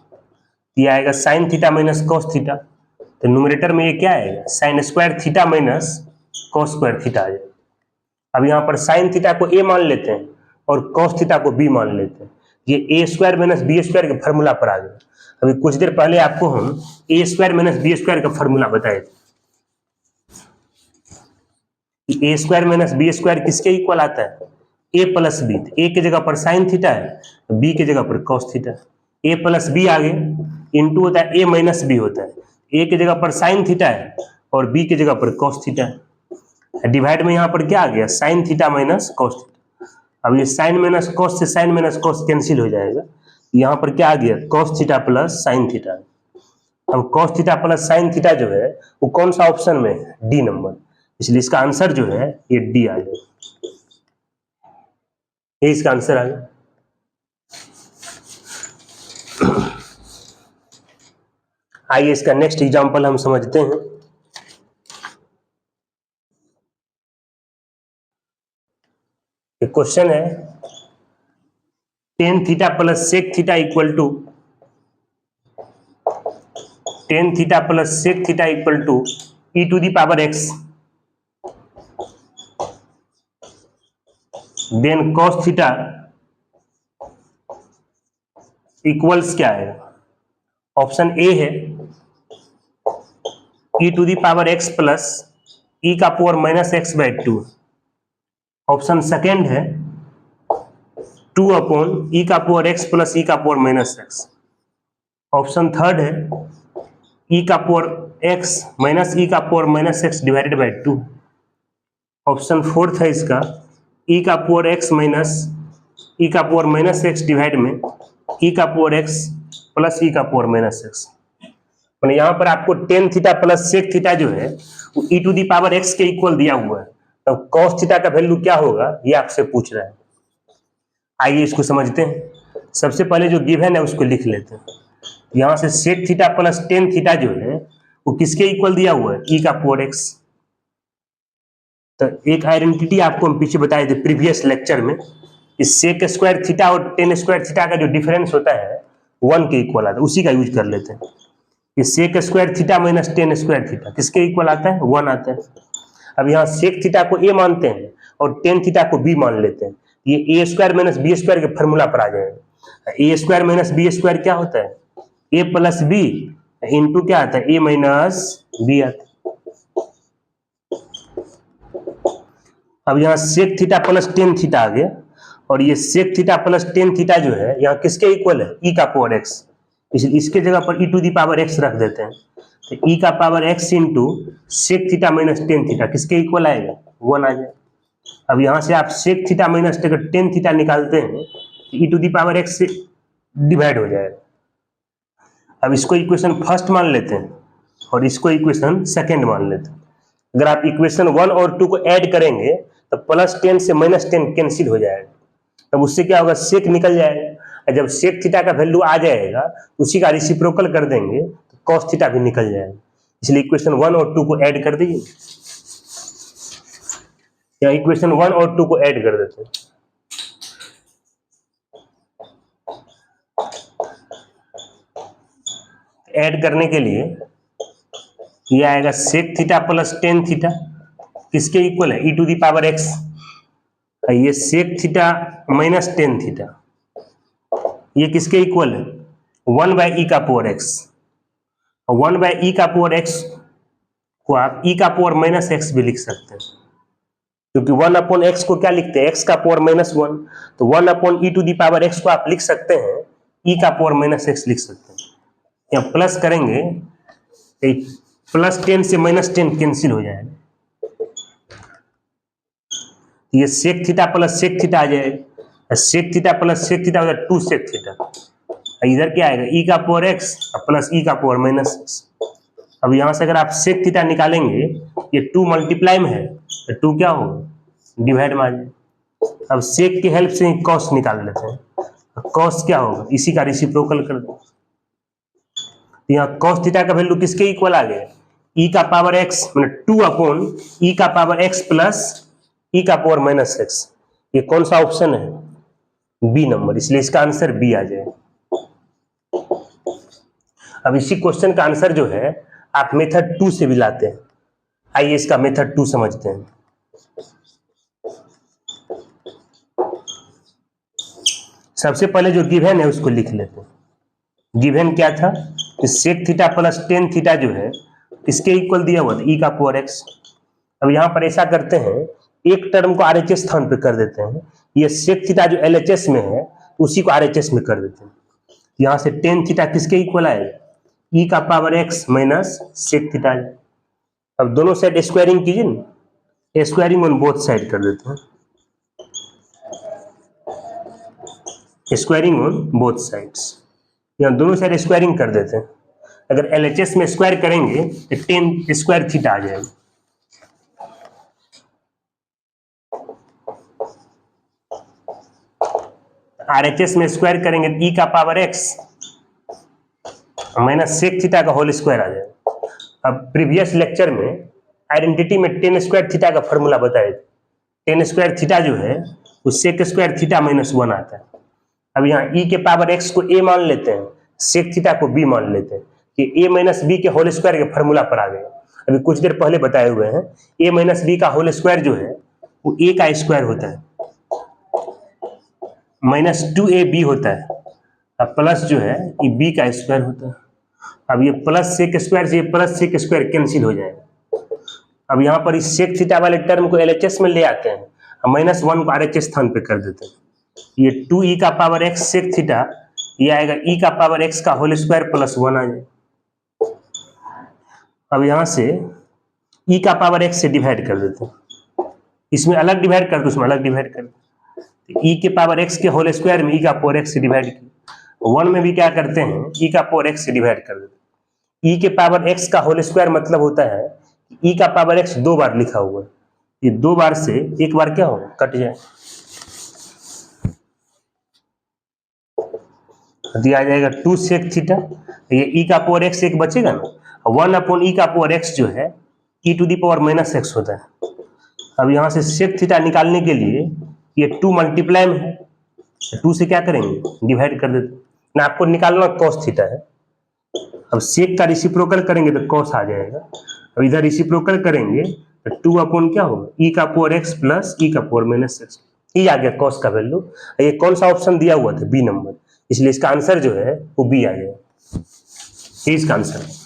ये आएगा sine theta minus cos theta, तो न्यूमरेटर में ये क्या आएगा? Sine square theta minus cos square theta आ जाएगा। अब यहाँ पर साइन थीटा को ए मान लेते हैं और कॉस थीटा को बी मान लेते हैं। ये A square minus B square के फॉर्मूला पर आ गया। अभी कुछ देर पहले आपको हम ए स्क्वायर माइनस बी स्क्वायर का फॉर्मूला बताए थे। ए स्क्वायर माइनस बी स्क्वायर किसके इक्वल आता है? A plus B. ए की जगह पर साइन थीटा है, बी की जगह पर कॉस थीटा। ए प्लस बी आगे इंटू होता है ए माइनस बी होता है। ए की जगह पर साइन थीटा है और बी की जगह पर कॉस थीटा है। डिवाइड में यहाँ पर क्या आ गया? Sine theta minus cos theta. अब ये साइन माइनस कॉस से साइन माइनस कॉस कैंसिल हो जाएगा। यहाँ पर क्या आ गया? Cos theta plus sine theta. अब cos theta plus sine theta जो है वो कौन सा ऑप्शन में है? D number. इसलिए इसका आंसर जो है ये डी आ जाएगा। ये इसका आंसर आ गया। आइए इसका नेक्स्ट एग्जांपल हम समझते हैं। क्वेश्चन है tan theta plus sec theta equal to tan theta plus sec theta equal to e to the power x, then cos theta equals क्या है? ऑप्शन ए है e to the power x plus e का power minus x by two. Option second है 2 अपॉन ई का पावर एक्स प्लस ई का power minus x. Option third है ई का पावर एक्स माइनस ई का power minus x divided by 2। Option fourth है इसका ई का पावर एक्स माइनस ई का पावर माइनस एक्स डिवाइड में ई का पावर एक्स प्लस ई का पावर माइनस एक्स। मैंने यहाँ पर आपको tan theta plus sec theta जो है वो e to the power x के इक्वल दिया हुआ है, तो कॉस थीटा का वैल्यू क्या होगा ये आपसे पूछ रहा है। आइए इसको समझते हैं। सबसे पहले जो गिवन है उसको लिख लेते हैं। यहां से sec theta plus tan theta जो है वो किसके इक्वल दिया हुआ है, ई का पावर एक्स। तो एक आइडेंटिटी आपको हम पीछे बताए थे प्रीवियस लेक्चर में, इस सेक स्क्वायर थीटा और टेन स्क्वायर थीटा का जो डिफरेंस होता है 1 के इक्वल आता है, उसी का यूज कर लेते हैं। ये sec square theta minus tan square theta किसके इक्वल आता है, 1 आता है। अब यहाँ सेक थीटा को ए मानते हैं और टेन थीटा को बी मान लेते हैं, ये A square minus B square के फॉर्मूला पर आ जाएगा। ए स्क्वायर माइनस बी स्क्वायर क्या होता है, ए प्लस बी इंटू क्या आता है, ए माइनस बी आता है। अब यहाँ sec theta plus tan theta आ गया, और ये sec theta plus tan theta जो है यहाँ किसके इक्वल है, ई का पावर एक्स, इसलिए इसके जगह पर e to the power x रख देते हैं। तो ई का power x into sec theta minus tan theta किसके इक्वल आएगा, 1 आ जाए। अब यहाँ से आप sec theta minus tan theta निकालते हैं तो e to the power x से डिवाइड हो जाएगा। अब इसको इक्वेशन फर्स्ट मान लेते हैं और इसको इक्वेशन सेकेंड मान लेते हैं। अगर आप इक्वेशन 1 और 2 को ऐड करेंगे तो प्लस 10 से माइनस 10 कैंसिल हो जाएगा, तब उससे क्या होगा, सेक निकल जाएगा। और जब सेक थीटा का वैल्यू आ जाएगा उसी का रेसिप्रोकल कर देंगे तो कॉस थीटा भी निकल जाएगा। इसलिए इक्वेशन 1 और 2 को ऐड कर दीजिए, या इक्वेशन 1 और 2 को ऐड कर देते हैं। ऐड करने के लिए ये आएगा sec theta plus tan theta किसके इक्वल है, e to the power x. ये sec theta minus tan theta ये किसके इक्वल है, 1 बाई ई का पावर एक्स। 1 बाई ई का पावर एक्स को आप ई का पावर माइनस एक्स भी लिख सकते हैं, क्योंकि 1 अपॉन एक्स को क्या लिखते हैं, एक्स का पावर माइनस 1। तो 1 upon e to the power x को आप लिख सकते हैं ई का पावर माइनस एक्स लिख सकते हैं। यहाँ प्लस करेंगे प्लस 10 से माइनस 10 कैंसिल हो जाएगा, ये sec theta plus sec theta आ जाएगा। Sec theta plus sec theta हो जाएगा 2 सेक थीटा। इधर क्या आएगा, ई का पावर एक्स प्लस ई का पावर माइनस एक्स। अब यहां से अगर आप सेक थीटा निकालेंगे, ये 2 मल्टीप्लाई में है तो 2 क्या होगा, डिवाइड में आ जाएगा। अब सेक की हेल्प से ही कॉस निकाल लेते हैं, कॉस क्या होगा, इसी का रेसिप्रोकल कर दो। यहाँ कॉस थीटा का वैल्यू किसके इक्वल आ गया, ई का पावर एक्स मतलब 2 अपॉन ई का पावर एक्स प्लस ई का पावर माइनस एक्स। ये कौन सा ऑप्शन है, बी नंबर, इसलिए इसका आंसर बी आ जाए। अब इसी क्वेश्चन का आंसर जो है आप मेथड 2 से भी लाते हैं। आइए इसका मेथड 2 समझते हैं। सबसे पहले जो गिवन है उसको लिख लेते हैं। गिवन क्या था कि sec theta plus tan theta जो है किसके इक्वल दिया हुआ था, ई का पावर एक्स। अब यहां पर ऐसा करते हैं, एक टर्म को आरएचएस स्थान पे कर देते हैं। ये सेक थीटा जो एलएचएस में है उसी को आरएचएस में कर देते हैं। यहां से टेन थीटा किसके इक्वल आएगा, ई का power x minus sec theta. अब दोनों साइड स्क्वायरिंग कीजिए ना, स्क्वायरिंग ऑन बोथ साइड कर देते हैं, स्क्वायरिंग ऑन बोथ साइड्स। यहाँ दोनों साइड स्क्वायरिंग कर देते हैं। अगर एलएचएस में स्क्वायर करेंगे तो 10 स्क्वायर थीटा आ जाएगा। आरएचएस में स्क्वायर करेंगे तो ई का power x minus sec theta का होल स्क्वायर आ जाएगा। अब प्रीवियस लेक्चर में आइडेंटिटी में 10 स्क्वायर थीटा का फॉर्मूला बताए थे। 10 स्क्वायर थीटा जो है वो सेक स्क्वायर थीटा माइनस 1 आता है। अब यहाँ ई के पावर एक्स को ए मान लेते हैं, सेक थीटा को बी मान लेते हैं कि ए माइनस बी के होल स्क्वायर के फॉर्मूला पर आ गए। अभी कुछ देर पहले बताए हुए हैं, ए माइनस बी का होल स्क्वायर जो है वो ए का स्क्वायर होता है माइनस 2ab होता है, अब प्लस जो है ये b का स्क्वायर होता है। अब ये प्लस सेक स्क्वायर से ये प्लस सेक स्क्वायर कैंसिल हो जाएगा। अब यहाँ पर इस सेक थीटा वाले टर्म को एलएचएस में ले आते हैं, माइनस 1 को आरएचएस स्थान पे कर देते हैं। ये 2e का पावर एक्स सेक थीटा ये आएगा e का पावर x का होल स्क्वायर प्लस 1 आ जाए। अब यहां से e का पावर x से डिवाइड कर देते हैं, इसमें अलग डिवाइड कर दो, उसमें अलग डिवाइड कर दो। e के पावर x के होल स्क्वायर में e का पावर x से डिवाइड किया। 1 में भी क्या करते हैं, e का पावर x से डिवाइड कर देते हैं। ई के पावर एक्स का होल स्क्वायर मतलब होता है ई का पावर एक्स 2 बार लिखा हुआ है, ये 2 बार से एक बार क्या होगा, कट जाए, दिया जाएगा 2 सेक थीटा, ये ई का पावर एक्स एक बचेगा ना, 1 ई का पावर एक्स जो है e to the power minus x होता है। अब यहाँ से सेक थीटा निकालने के लिए ये 2 मल्टीप्लाई में है, 2 से क्या करेंगे, डिवाइड कर देते ना, आपको निकालना कॉस थीटा है। अब सेक का रिसिप्रोकल करेंगे तो कॉस आ जाएगा, अब इधर रिसिप्रोकल करेंगे तो 2 क्या होगा, ई का पावर एक्स प्लस ई का पावर माइनस एक्स, ये आ गया कॉस का वैल्यू। ये कौन सा ऑप्शन दिया हुआ था, बी नंबर, इसलिए इसका आंसर जो है वो बी आ जाएगा, ये इसका आंसर है।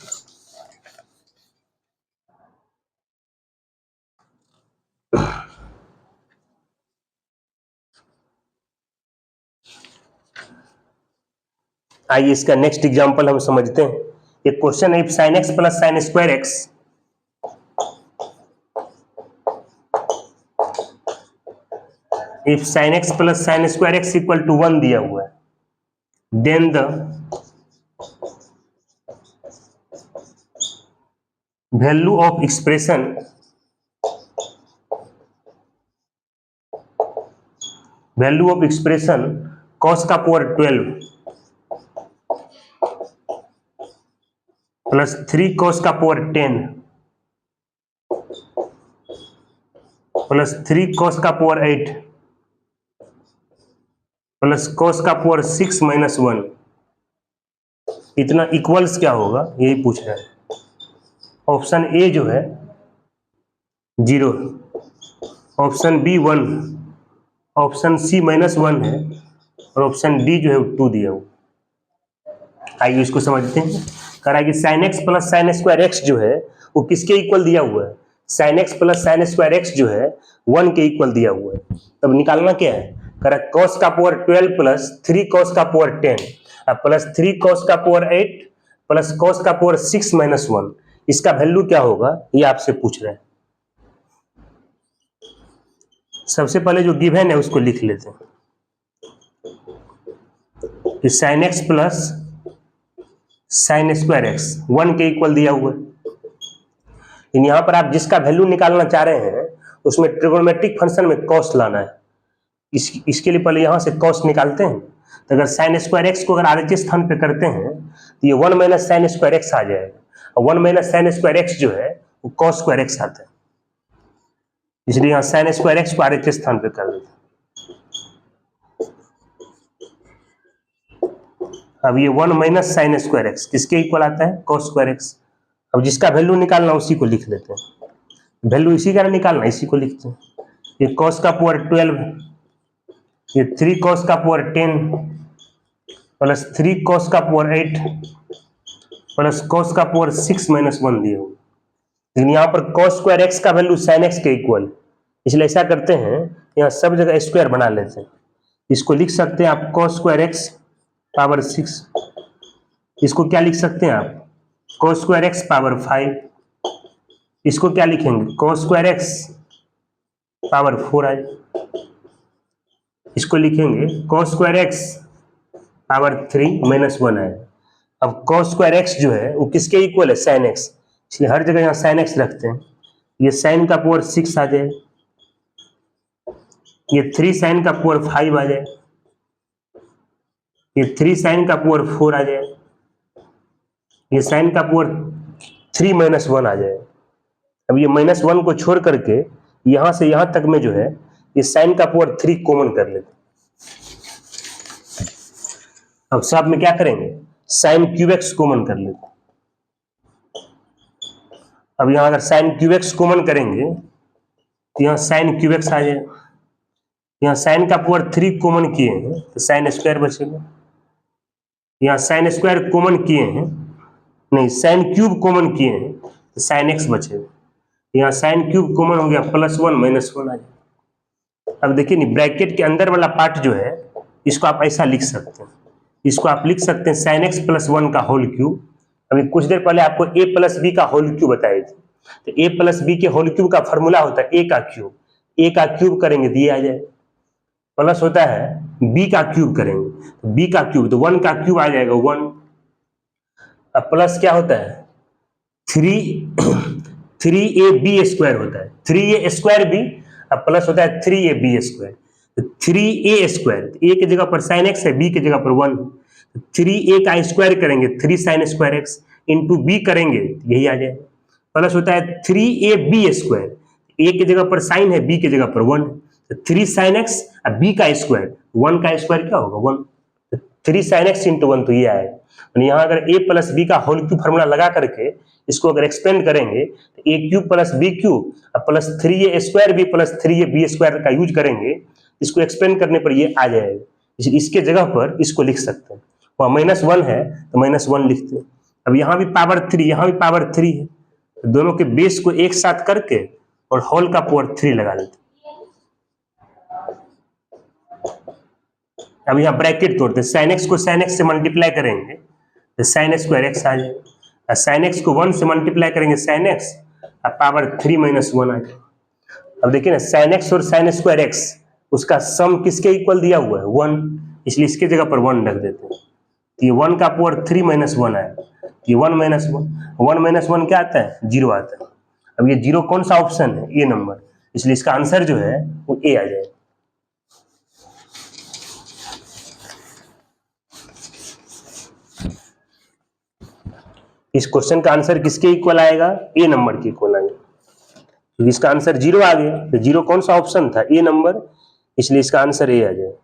आइए इसका नेक्स्ट एग्जांपल हम समझते हैं। एक क्वेश्चन है, if sin x plus sine square x, if sin x plus sine square x equal to 1 दिया हुआ है, then the value of expression cos का पावर 12 प्लस 3 cos का पावर 10 प्लस 3 cos का पावर 8 प्लस cos का पावर 6 माइनस 1, इतना इक्वल्स क्या होगा, यही पूछ रहा है। ऑप्शन ए जो है 0, ऑप्शन बी 1, ऑप्शन सी -1 है, और ऑप्शन डी जो है 2 दिया हुआ। आइए इसको समझते हैं। कह रहा है कि sine x plus sine square x जो है वो किसके इक्वल दिया हुआ है, sine x plus sine square x जो है 1 के इक्वल दिया हुआ है। तब निकालना क्या है, कह रहा है cos का पावर 12 प्लस 3 cos का पावर 10 प्लस 3 cos का पावर 8 प्लस cos का पावर 6 माइनस 1, इसका वैल्यू क्या होगा ये आपसे पूछ रहे हैं। सबसे पहले जो गिवन है उसको लिख लेते हैं कि sine x plus sine square x 1 के इक्वल दिया हुआ है। यहाँ पर आप जिसका वैल्यू निकालना चाह रहे हैं उसमें ट्रिगोनोमेट्रिक फंक्शन में कॉस लाना है। इसके लिए पहले यहाँ से कॉस निकालते हैं, तो अगर साइन स्क्वायर एक्स को अगर आरएचएस स्थान पे करते हैं तो ये 1 माइनस साइन स्क्वायर एक्स आ जाएगा, और 1 माइनस साइन स्क्वायर एक्स जो है वो कॉस स्क्वायर एक्स आता है, इसलिए यहाँ साइन स्क्वायर एक्स को आरएचएस स्थान पे कर देते हैं। अब ये 1 माइनस साइन स्क्वायर एक्स किसके इक्वल आता है, कॉस स्क्वायर एक्स। अब जिसका वैल्यू निकालना उसी को लिख लेते हैं, वैल्यू इसी का निकालना, इसी को लिखते हैं। ये कॉस का पावर 12, ये 3 cos का पावर 10 प्लस 3 cos का पावर 8 प्लस cos का पावर 6 माइनस 1 दिए हुए। लेकिन यहाँ पर cos स्क्वायर एक्स का वैल्यू साइन एक्स के इक्वल, इसलिए ऐसा करते हैं यहाँ सब जगह स्क्वायर बना लेते हैं। इसको लिख सकते हैं आप cos स्क्वायर एक्स पावर 6, इसको क्या लिख सकते हैं आप cos स्क्वायर एक्स पावर 5, इसको क्या लिखेंगे cos स्क्वायर एक्स पावर 4 आए, इसको लिखेंगे cos square x power 3 minus 1 आए। अब cos स्क्वायर एक्स जो है वो किसके इक्वल है, साइन एक्स, इसलिए हर जगह यहाँ साइन एक्स रखते हैं। ये साइन का पावर 6 आ जाए, ये 3 साइन का पावर 5 आ जाए, ये 3 साइन का पावर 4 आ जाए, ये साइन का पावर 3 माइनस 1 आ जाए। अब ये -1 को छोड़ करके यहां से यहां तक में जो है ये साइन का पावर 3 कॉमन कर लेते। अब सब में क्या करेंगे, साइन क्यूब एक्स कॉमन कर लेते। अब यहां अगर साइन क्यूब एक्स कॉमन करेंगे तो यहाँ साइन क्यूब एक्स आ जाए, यहाँ साइन का पावर 3 कॉमन किए हैं तो साइन स्क्वायर बचेगा, यहाँ साइन स्क्वायर कॉमन किए हैं, नहीं साइन क्यूब कॉमन किए हैं तो साइन एक्स बचेगा, यहाँ साइन क्यूब कॉमन हो गया +1 -1 आ जाए। अब देखिए नहीं, ब्रैकेट के अंदर वाला पार्ट जो है इसको आप ऐसा लिख सकते हैं, इसको आप लिख सकते हैं साइन एक्स +1 का होल क्यूब। अभी कुछ देर पहले आपको a प्लस बी का होल क्यूब बताए थे, तो a प्लस बी के होल क्यूब का फॉर्मूला होता है a का क्यूब, a का क्यूब करेंगे दिए आ जाए, प्लस होता है b का क्यूब करेंगे तो b का क्यूब, तो 1 का क्यूब आ जाएगा 1, अब प्लस क्या होता है 3ab² होता है, 3a² अब प्लस होता है 3ab², तो 3a², a की जगह पर sin x है, b की जगह पर 1 है, 3a का स्क्वायर करेंगे 3sin²x इंटू b करेंगे यही आ जाएगा, प्लस होता है 3ab², a की जगह पर साइन है, b की जगह पर 1 है, तो 3sin x अब b का स्क्वायर, 1 का स्क्वायर क्या होगा 1, तो 3sin x इंटू 1 तो ये आएगा। यहाँ अगर a प्लस बी का होल क्यूब फॉर्मूला लगा करके इसको अगर एक्सपेंड करेंगे तो a³ plus b³ plus 3a² b plus 3ab² का यूज करेंगे, इसको एक्सपेंड करने पर ये आ जाएगा, इसके जगह पर इसको लिख सकते हैं, वहाँ -1 है तो -1 लिखते हैं। अब यहाँ भी पावर 3, यहाँ भी पावर 3 है, तो दोनों के बेस को एक साथ करके और होल का पावर 3 लगा देते हैं। अब यहाँ ब्रैकेट तोड़ते हैं, sin x को sin x से मल्टीप्लाई करेंगे तो sin² आ जाएगा, sin x को 1 से मल्टीप्लाई करेंगे sin x अब पावर 3 - 1 आ जाएगा। अब देखिए ना sin x और sin² उसका सम किसके इक्वल दिया हुआ है 1, इसलिए इसके जगह पर 1 रख देते हैं, तो ये 1 का पावर 3 - 1 आएगा, ये 1 - 1 क्या आता है 0 आता है। अब ये 0 कौन सा ऑप्शन है ए नंबर, इसलिए इसका आंसर जो है वो ए आ जाएगा। इस क्वेश्चन का आंसर किसके इक्वल आएगा ए नंबर के इक्वल आएगा, तो इसका आंसर 0 आ गया, तो 0 कौन सा ऑप्शन था ए नंबर, इसलिए इसका आंसर ए आ जाएगा।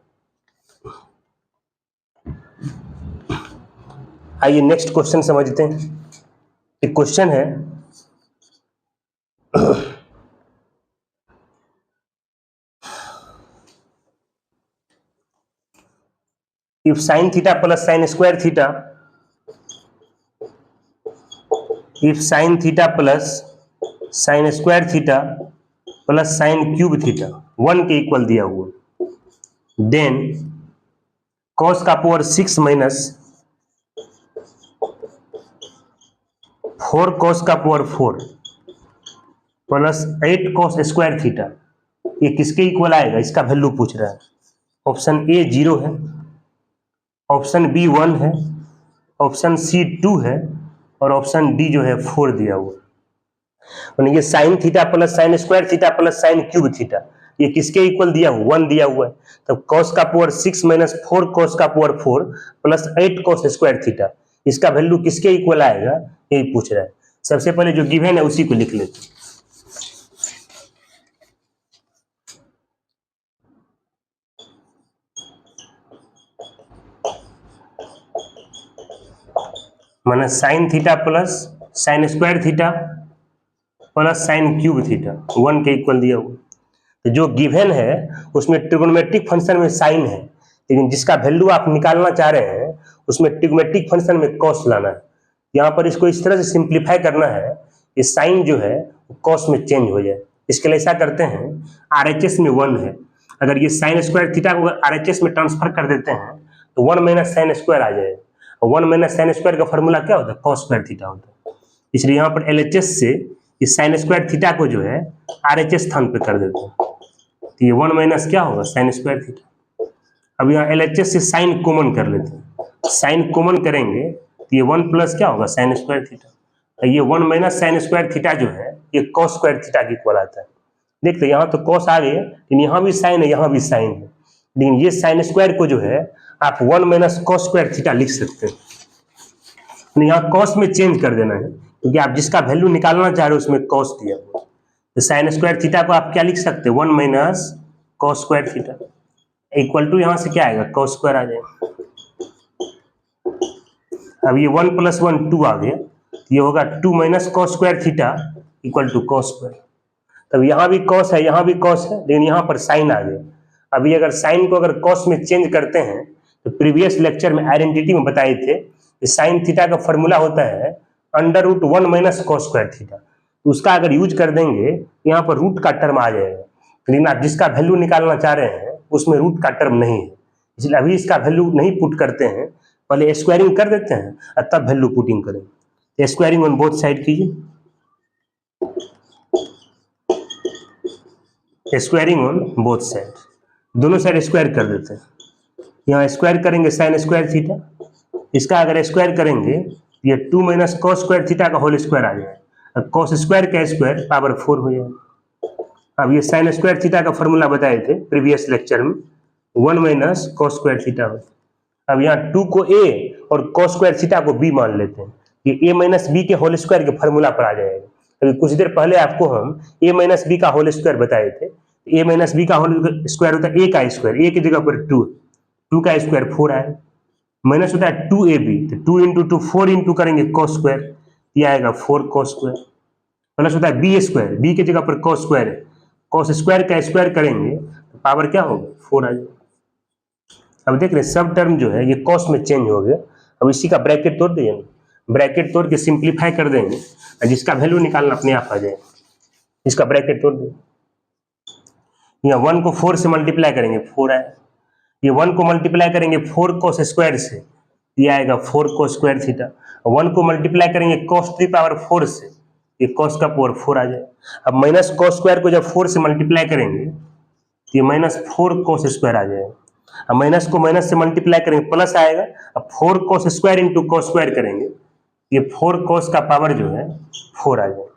आइए नेक्स्ट क्वेश्चन समझते हैं। एक क्वेश्चन है if sin theta plus sin² theta, if sin theta plus sin² theta plus sin³ theta 1 के इक्वल दिया हुआ, देन cos का पावर 6 माइनस 4 cos का पावर 4 प्लस 8 cos² थीटा, ये किसके इक्वल आएगा, इसका वैल्यू पूछ रहा है। ऑप्शन ए 0 है, ऑप्शन बी 1 है, ऑप्शन सी 2 है और ऑप्शन डी जो है 4 दिया हुआ। ये sin theta plus sin² theta plus sin³ theta ये किसके इक्वल दिया हुआ 1 दिया हुआ है, तब cos का पावर 6 माइनस 4 cos का पावर 4 प्लस 8 cos² थीटा इसका वैल्यू किसके इक्वल आएगा यही पूछ रहा है। सबसे पहले जो गिवन है उसी को लिख लेते, माने sin theta plus sin² theta plus sin³ theta 1 के इक्वल दिया हुआ। तो जो गिवन है उसमें ट्रिग्नोमेट्रिक फंक्शन में साइन है, लेकिन जिसका वैल्यू आप निकालना चाह रहे हैं उसमें ट्रिग्नोमेट्रिक फंक्शन में कॉस लाना है। यहाँ पर इसको इस तरह से सिंप्लीफाई करना है कि साइन जो है कॉस में चेंज हो जाए। इसके लिए ऐसा करते हैं, RHS में 1 है, अगर ये sin² थीटा को RHS में ट्रांसफर कर देते हैं तो 1 - sin² आ जाएगा, 1 - sin² का फॉर्मूला क्या होता है cos² थीटा होता है, इसलिए यहाँ पर LHS से इस sin² थीटा को जो है RHS स्थान पे कर देते हैं, तो ये 1 माइनस क्या होगा sin² थीटा। अब यहाँ LHS से साइन कॉमन कर लेते हैं, साइन कॉमन करेंगे तो ये 1 प्लस क्या होगा sin² थीटा, तो ये 1 माइनस sin² थीटा जो है ये cos² थीटा के इक्वल आता है। देखते यहाँ तो cos आ गए, लेकिन यहाँ भी साइन है यहाँ भी साइन है, लेकिन ये sin² को जो है आप 1 माइनस cos² थीटा लिख सकते हैं, तो यहाँ cos में चेंज कर देना है क्योंकि आप जिसका वैल्यू निकालना चाह रहे हो उसमें cos दिया हुआ, तो sin² थीटा को आप क्या लिख सकते हैं 1 minus cos² theta equal to यहाँ से क्या आएगा cos² आ जाएगा। अब ये 1 + 1 2 आ गया, ये होगा 2 minus cos² theta equal to cos²। तब यहाँ भी cos है यहाँ भी cos है, लेकिन यहाँ पर साइन आ गया। अभी अगर साइन को अगर cos में चेंज करते हैं तो प्रीवियस लेक्चर में आइडेंटिटी में बताए थे कि साइन थीटा का फॉर्मूला होता है √1 माइनस cos² थीटा, उसका अगर यूज कर देंगे यहाँ पर रूट का टर्म आ जाएगा, लेकिन आप जिसका वैल्यू निकालना चाह रहे हैं उसमें रूट का टर्म नहीं है, इसलिए अभी इसका वैल्यू नहीं पुट करते हैं, पहले स्क्वायरिंग कर देते हैं और तब वैल्यू पुटिंग करेंगे। स्क्वायरिंग ऑन बोथ साइड कीजिए, स्क्वायरिंग ऑन बोथ साइड, दोनों साइड स्क्वायर कर देते हैं। यहाँ स्क्वायर करेंगे sin² थीटा, इसका अगर स्क्वायर करेंगे ये 2 माइनस कॉस स्क्वायर थीटा का होल स्क्वायर आ जाएगा, कॉस स्क्वायर का स्क्वायर पावर 4 हो जाएगा। अब ये साइन स्क्वायर थीटा का फॉर्मूला बताए थे प्रीवियस लेक्चर में, 1 माइनस कॉस स्क्वायर थीटा हो। अब यहाँ 2 को a और कॉस स्क्वायर थीटा को b मान लेते हैं, ये a माइनस बी के होल स्क्वायर के फॉर्मूला पर आ जाएगा। अभी कुछ देर पहले आपको हम a माइनस बी का होल स्क्वायर बताए थे, a माइनस बी का होल स्क्वायर होता है a का स्क्वायर, a की जगह पर 2 का स्क्वायर 4 आए, माइनस होता है 2ab, तो 2 इंटू 2 4 इंटू करेंगे कॉस स्क्वायर, ये आएगा 4 कॉस स्क्वायर, प्लस होता है b स्क्वायर, b की जगह पर कॉस स्क्वायर है, कॉस स्क्वायर का स्क्वायर करेंगे तो पावर क्या होगा 4 आ जाएगा। अब देख रहे सब टर्म जो है ये कॉस में चेंज हो गया। अब इसी का ब्रैकेट तोड़ देंगे, ब्रैकेट तोड़ के सिंप्लीफाई कर देंगे, जिसका वैल्यू निकालना अपने आप आ जाएगा। इसका ब्रैकेट तोड़ देंगे, यहाँ 1 को 4 से मल्टीप्लाई करेंगे 4 आए, ये 1 को मल्टीप्लाई करेंगे 4 cos स्क्वायर से, ये आएगा 4 cos स्क्वायर थीटा। 1 को मल्टीप्लाई करेंगे cos 3 पावर 4 से, ये cos का पावर 4 आ जाएगा। अब माइनस cos स्क्वायर को जब 4 से मल्टीप्लाई करेंगे तो ये माइनस 4 cos स्क्वायर आ जाएगा। अब माइनस को माइनस से मल्टीप्लाई करेंगे प्लस आएगा, अब 4 cos square into cos square करेंगे, ये 4 cos का पावर जो है 4 आ जाएगा।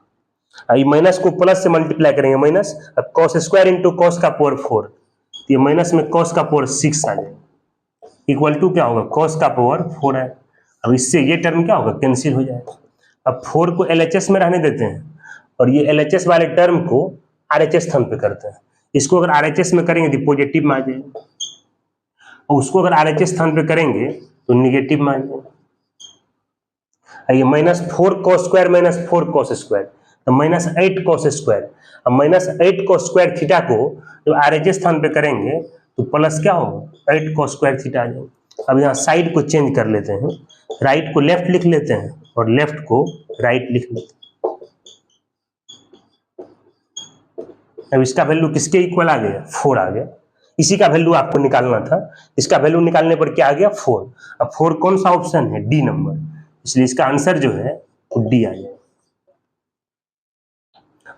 अब ये माइनस को प्लस से मल्टीप्लाई करेंगे माइनस, अब cos स्क्वायर इंटू cos का पावर 4, ये माइनस में cos का पावर 6 आ जाएगा, इक्वल टू क्या होगा cos का पावर 4 है। अब इससे ये टर्म क्या होगा कैंसिल हो जाएगा। अब 4 को LHS में रहने देते हैं और ये LHS वाले टर्म को RHS स्थान पे करते हैं। इसको अगर RHS में करेंगे तो पॉजिटिव में आ जाएगा, और उसको अगर RHS स्थान पे करेंगे तो निगेटिव में आ जाएगा। ये minus 4 cos square minus 4 cos square, तो माइनस 8 cos स्क्वायर। अब माइनस 8 cos स्क्वायर थीटा को जो RHS स्थान पे करेंगे तो प्लस क्या होगा 8 cos स्क्वायर थीटा आ जाएगा। अब यहाँ साइड को चेंज कर लेते हैं, राइट को लेफ्ट लिख लेते हैं और लेफ्ट को राइट लिख लेते हैं। अब इसका वैल्यू किसके इक्वल आ गया 4 आ गया, इसी का वैल्यू आपको निकालना था। इसका वैल्यू निकालने पर क्या आ गया 4। अब 4 कौन सा ऑप्शन है डी नंबर, इसलिए इसका आंसर जो है वो डी आ जाए।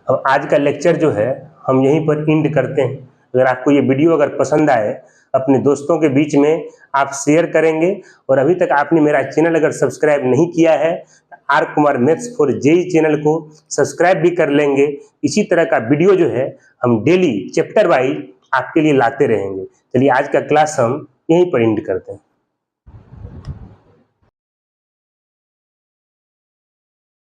अब आज का लेक्चर जो है हम यहीं पर एंड करते हैं। अगर आपको ये वीडियो अगर पसंद आए अपने दोस्तों के बीच में आप शेयर करेंगे, और अभी तक आपने मेरा चैनल अगर सब्सक्राइब नहीं किया है तो R Kumar maths for JEE channel को सब्सक्राइब भी कर लेंगे। इसी तरह का वीडियो जो है हम डेली चैप्टर वाइज आपके लिए लाते रहेंगे। चलिए आज का क्लास हम यहीं पर एंड करते हैं।